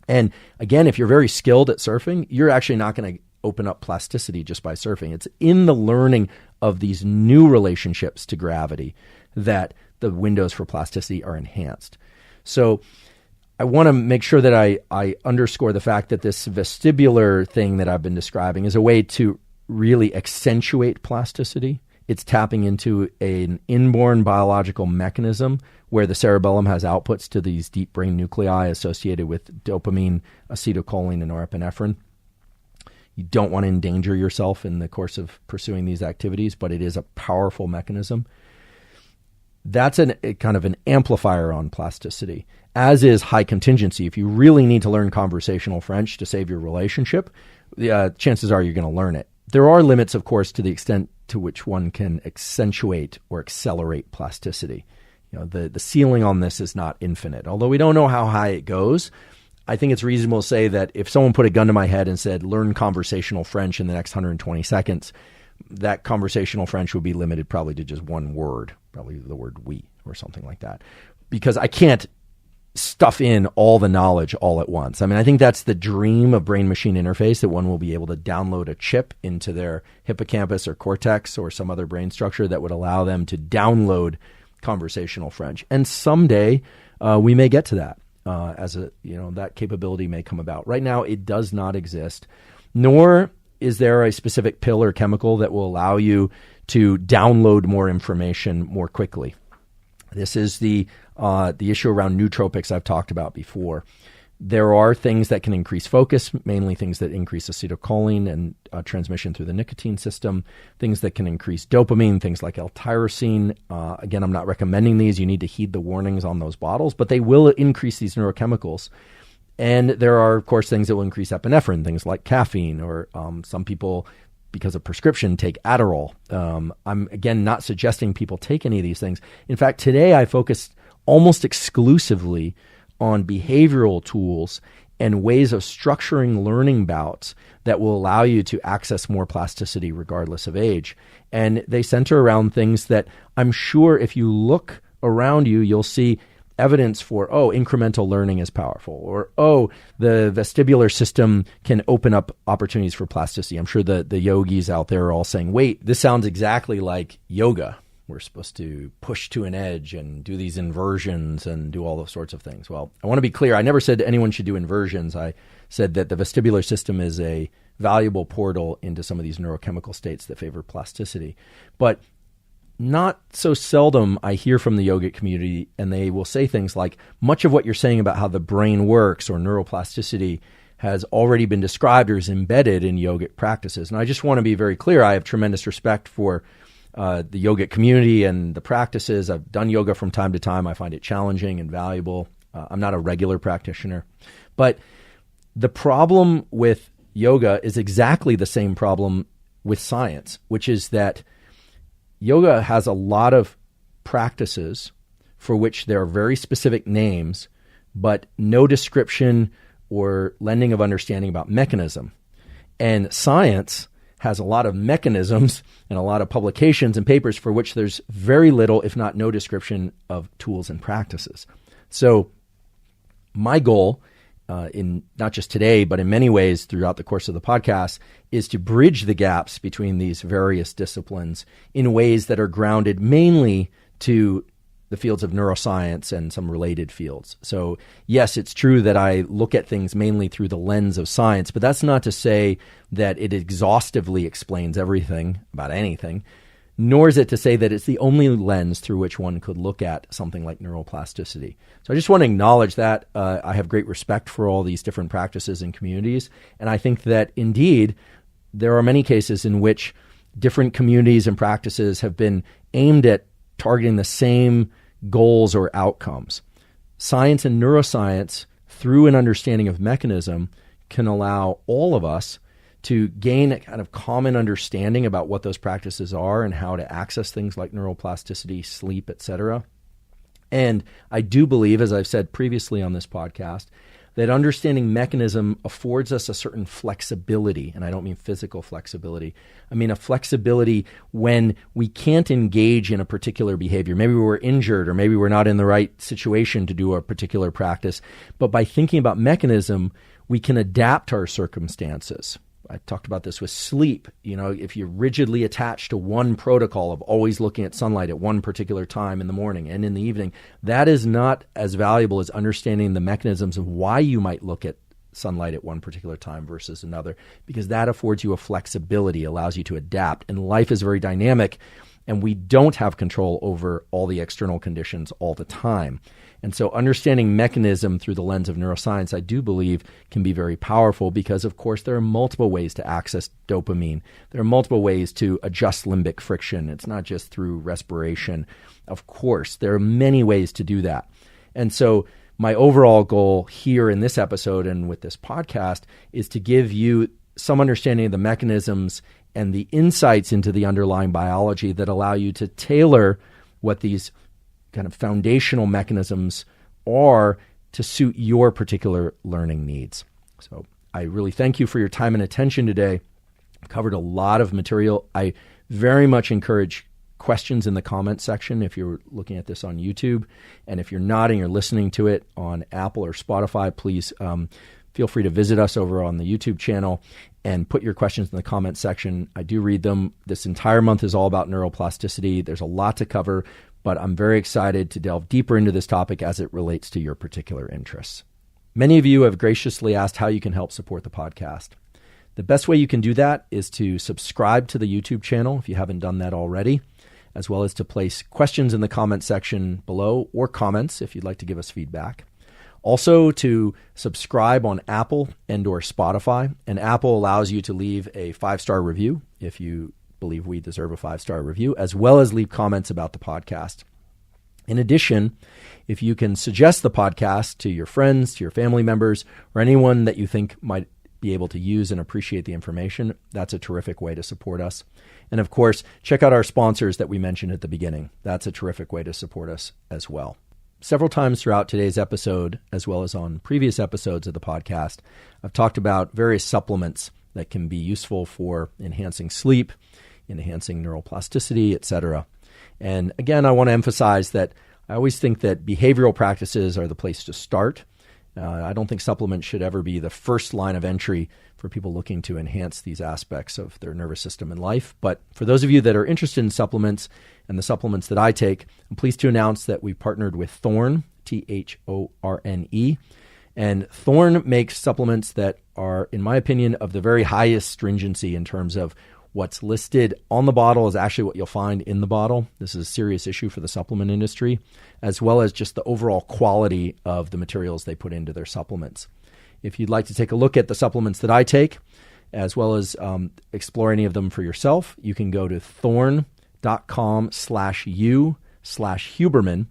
And again, if you're very skilled at surfing, you're actually not going to open up plasticity just by surfing. It's in the learning of these new relationships to gravity that the windows for plasticity are enhanced. So I want to make sure that I underscore the fact that this vestibular thing that I've been describing is a way to really accentuate plasticity. It's tapping into an inborn biological mechanism where the cerebellum has outputs to these deep brain nuclei associated with dopamine, acetylcholine, and norepinephrine. You don't want to endanger yourself in the course of pursuing these activities, but it is a powerful mechanism. That's a kind of an amplifier on plasticity, as is high contingency. If you really need to learn conversational French to save your relationship, chances are you're going to learn it. There are limits, of course, to the extent to which one can accentuate or accelerate plasticity. The ceiling on this is not infinite. Although we don't know how high it goes, I think it's reasonable to say that if someone put a gun to my head and said, learn conversational French in the next 120 seconds, that conversational French would be limited probably to just one word, probably the word oui or something like that, because I can't stuff in all the knowledge all at once. I mean, I think that's the dream of brain-machine interface, that one will be able to download a chip into their hippocampus or cortex or some other brain structure that would allow them to download conversational French. And someday we may get to that that capability may come about. Right now, it does not exist, nor is there a specific pill or chemical that will allow you to download more information more quickly. This is the issue around nootropics I've talked about before. There are things that can increase focus, mainly things that increase acetylcholine and transmission through the nicotine system, things that can increase dopamine, things like L-tyrosine. Again, I'm not recommending these. You need to heed the warnings on those bottles, but they will increase these neurochemicals. And there are, of course, things that will increase epinephrine, things like caffeine, or some people, because of prescription, take Adderall. I'm, again, not suggesting people take any of these things. In fact, today I focused almost exclusively on behavioral tools and ways of structuring learning bouts that will allow you to access more plasticity regardless of age. And they center around things that I'm sure if you look around you, you'll see evidence for, incremental learning is powerful, or, the vestibular system can open up opportunities for plasticity. I'm sure the yogis out there are all saying, wait, this sounds exactly like yoga. We're supposed to push to an edge and do these inversions and do all those sorts of things. Well, I want to be clear. I never said anyone should do inversions. I said that the vestibular system is a valuable portal into some of these neurochemical states that favor plasticity. But not so seldom I hear from the yogic community, and they will say things like, much of what you're saying about how the brain works or neuroplasticity has already been described or is embedded in yogic practices. And I just want to be very clear. I have tremendous respect for the yogic community and the practices. I've done yoga from time to time. I find it challenging and valuable. I'm not a regular practitioner. But the problem with yoga is exactly the same problem with science, which is that yoga has a lot of practices for which there are very specific names, but no description or lending of understanding about mechanism. And science has a lot of mechanisms and a lot of publications and papers for which there's very little, if not no, description of tools and practices. So my goal, in not just today, but in many ways throughout the course of the podcast, is to bridge the gaps between these various disciplines in ways that are grounded mainly to the fields of neuroscience and some related fields. So yes, it's true that I look at things mainly through the lens of science, but that's not to say that it exhaustively explains everything about anything, nor is it to say that it's the only lens through which one could look at something like neuroplasticity. So I just want to acknowledge that. I have great respect for all these different practices and communities, and I think that indeed there are many cases in which different communities and practices have been aimed at targeting the same goals or outcomes. Science and neuroscience, through an understanding of mechanism, can allow all of us to gain a kind of common understanding about what those practices are and how to access things like neuroplasticity, sleep, etc. And I do believe, as I've said previously on this podcast, that understanding mechanism affords us a certain flexibility, and I don't mean physical flexibility. I mean a flexibility when we can't engage in a particular behavior. Maybe we're injured, or maybe we're not in the right situation to do a particular practice. But by thinking about mechanism, we can adapt our circumstances. I talked about this with sleep. If you're rigidly attached to one protocol of always looking at sunlight at one particular time in the morning and in the evening, that is not as valuable as understanding the mechanisms of why you might look at sunlight at one particular time versus another, because that affords you a flexibility, allows you to adapt. And life is very dynamic. and we don't have control over all the external conditions all the time. And so understanding mechanism through the lens of neuroscience, I do believe, can be very powerful because, of course, there are multiple ways to access dopamine. There are multiple ways to adjust limbic friction. It's not just through respiration. Of course, there are many ways to do that. And so my overall goal here in this episode and with this podcast is to give you some understanding of the mechanisms and the insights into the underlying biology that allow you to tailor what these kind of foundational mechanisms are to suit your particular learning needs. So I really thank you for your time and attention today. I've covered a lot of material. I very much encourage questions in the comment section if you're looking at this on YouTube. And if you're not and you're listening to it on Apple or Spotify, please feel free to visit us over on the YouTube channel and put your questions in the comment section. I do read them. This entire month is all about neuroplasticity. There's a lot to cover, but I'm very excited to delve deeper into this topic as it relates to your particular interests. Many of you have graciously asked how you can help support the podcast. The best way you can do that is to subscribe to the YouTube channel if you haven't done that already, as well as to place questions in the comment section below or comments if you'd like to give us feedback. Also to subscribe on Apple and or Spotify. And Apple allows you to leave a 5-star review if you believe we deserve a 5-star review, as well as leave comments about the podcast. In addition, if you can suggest the podcast to your friends, to your family members, or anyone that you think might be able to use and appreciate the information, that's a terrific way to support us. And of course, check out our sponsors that we mentioned at the beginning. That's a terrific way to support us as well. Several times throughout today's episode, as well as on previous episodes of the podcast, I've talked about various supplements that can be useful for enhancing sleep, enhancing neuroplasticity, etc. And again, I want to emphasize that I always think that behavioral practices are the place to start. I don't think supplements should ever be the first line of entry for people looking to enhance these aspects of their nervous system and life. But for those of you that are interested in supplements and the supplements that I take, I'm pleased to announce that we partnered with Thorne, Thorne. And Thorne makes supplements that are, in my opinion, of the very highest stringency in terms of what's listed on the bottle is actually what you'll find in the bottle. This is a serious issue for the supplement industry, as well as just the overall quality of the materials they put into their supplements. If you'd like to take a look at the supplements that I take, as well as explore any of them for yourself, you can go to thorne.com/u/Huberman.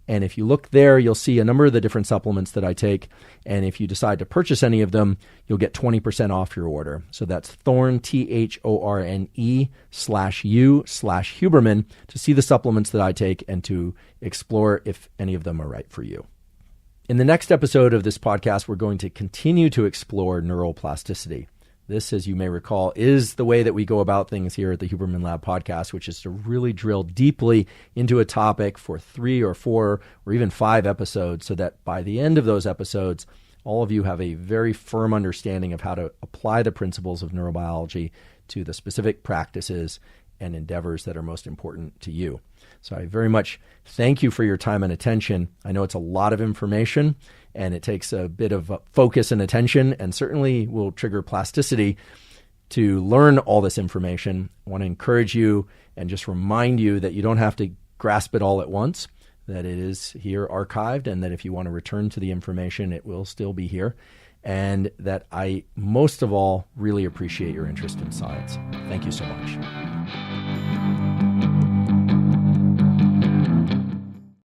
And if you look there, you'll see a number of the different supplements that I take. And if you decide to purchase any of them, you'll get 20% off your order. So that's Thorne, Thorne/u/Huberman to see the supplements that I take and to explore if any of them are right for you. In the next episode of this podcast, we're going to continue to explore neuroplasticity. This, as you may recall, is the way that we go about things here at the Huberman Lab podcast, which is to really drill deeply into a topic for 3 or 4 or even 5 episodes so that by the end of those episodes, all of you have a very firm understanding of how to apply the principles of neurobiology to the specific practices and endeavors that are most important to you. So I very much thank you for your time and attention. I know it's a lot of information, and it takes a bit of focus and attention, and certainly will trigger plasticity to learn all this information. I want to encourage you and just remind you that you don't have to grasp it all at once, that it is here archived, and that if you want to return to the information, it will still be here, and that I, most of all, really appreciate your interest in science. Thank you so much.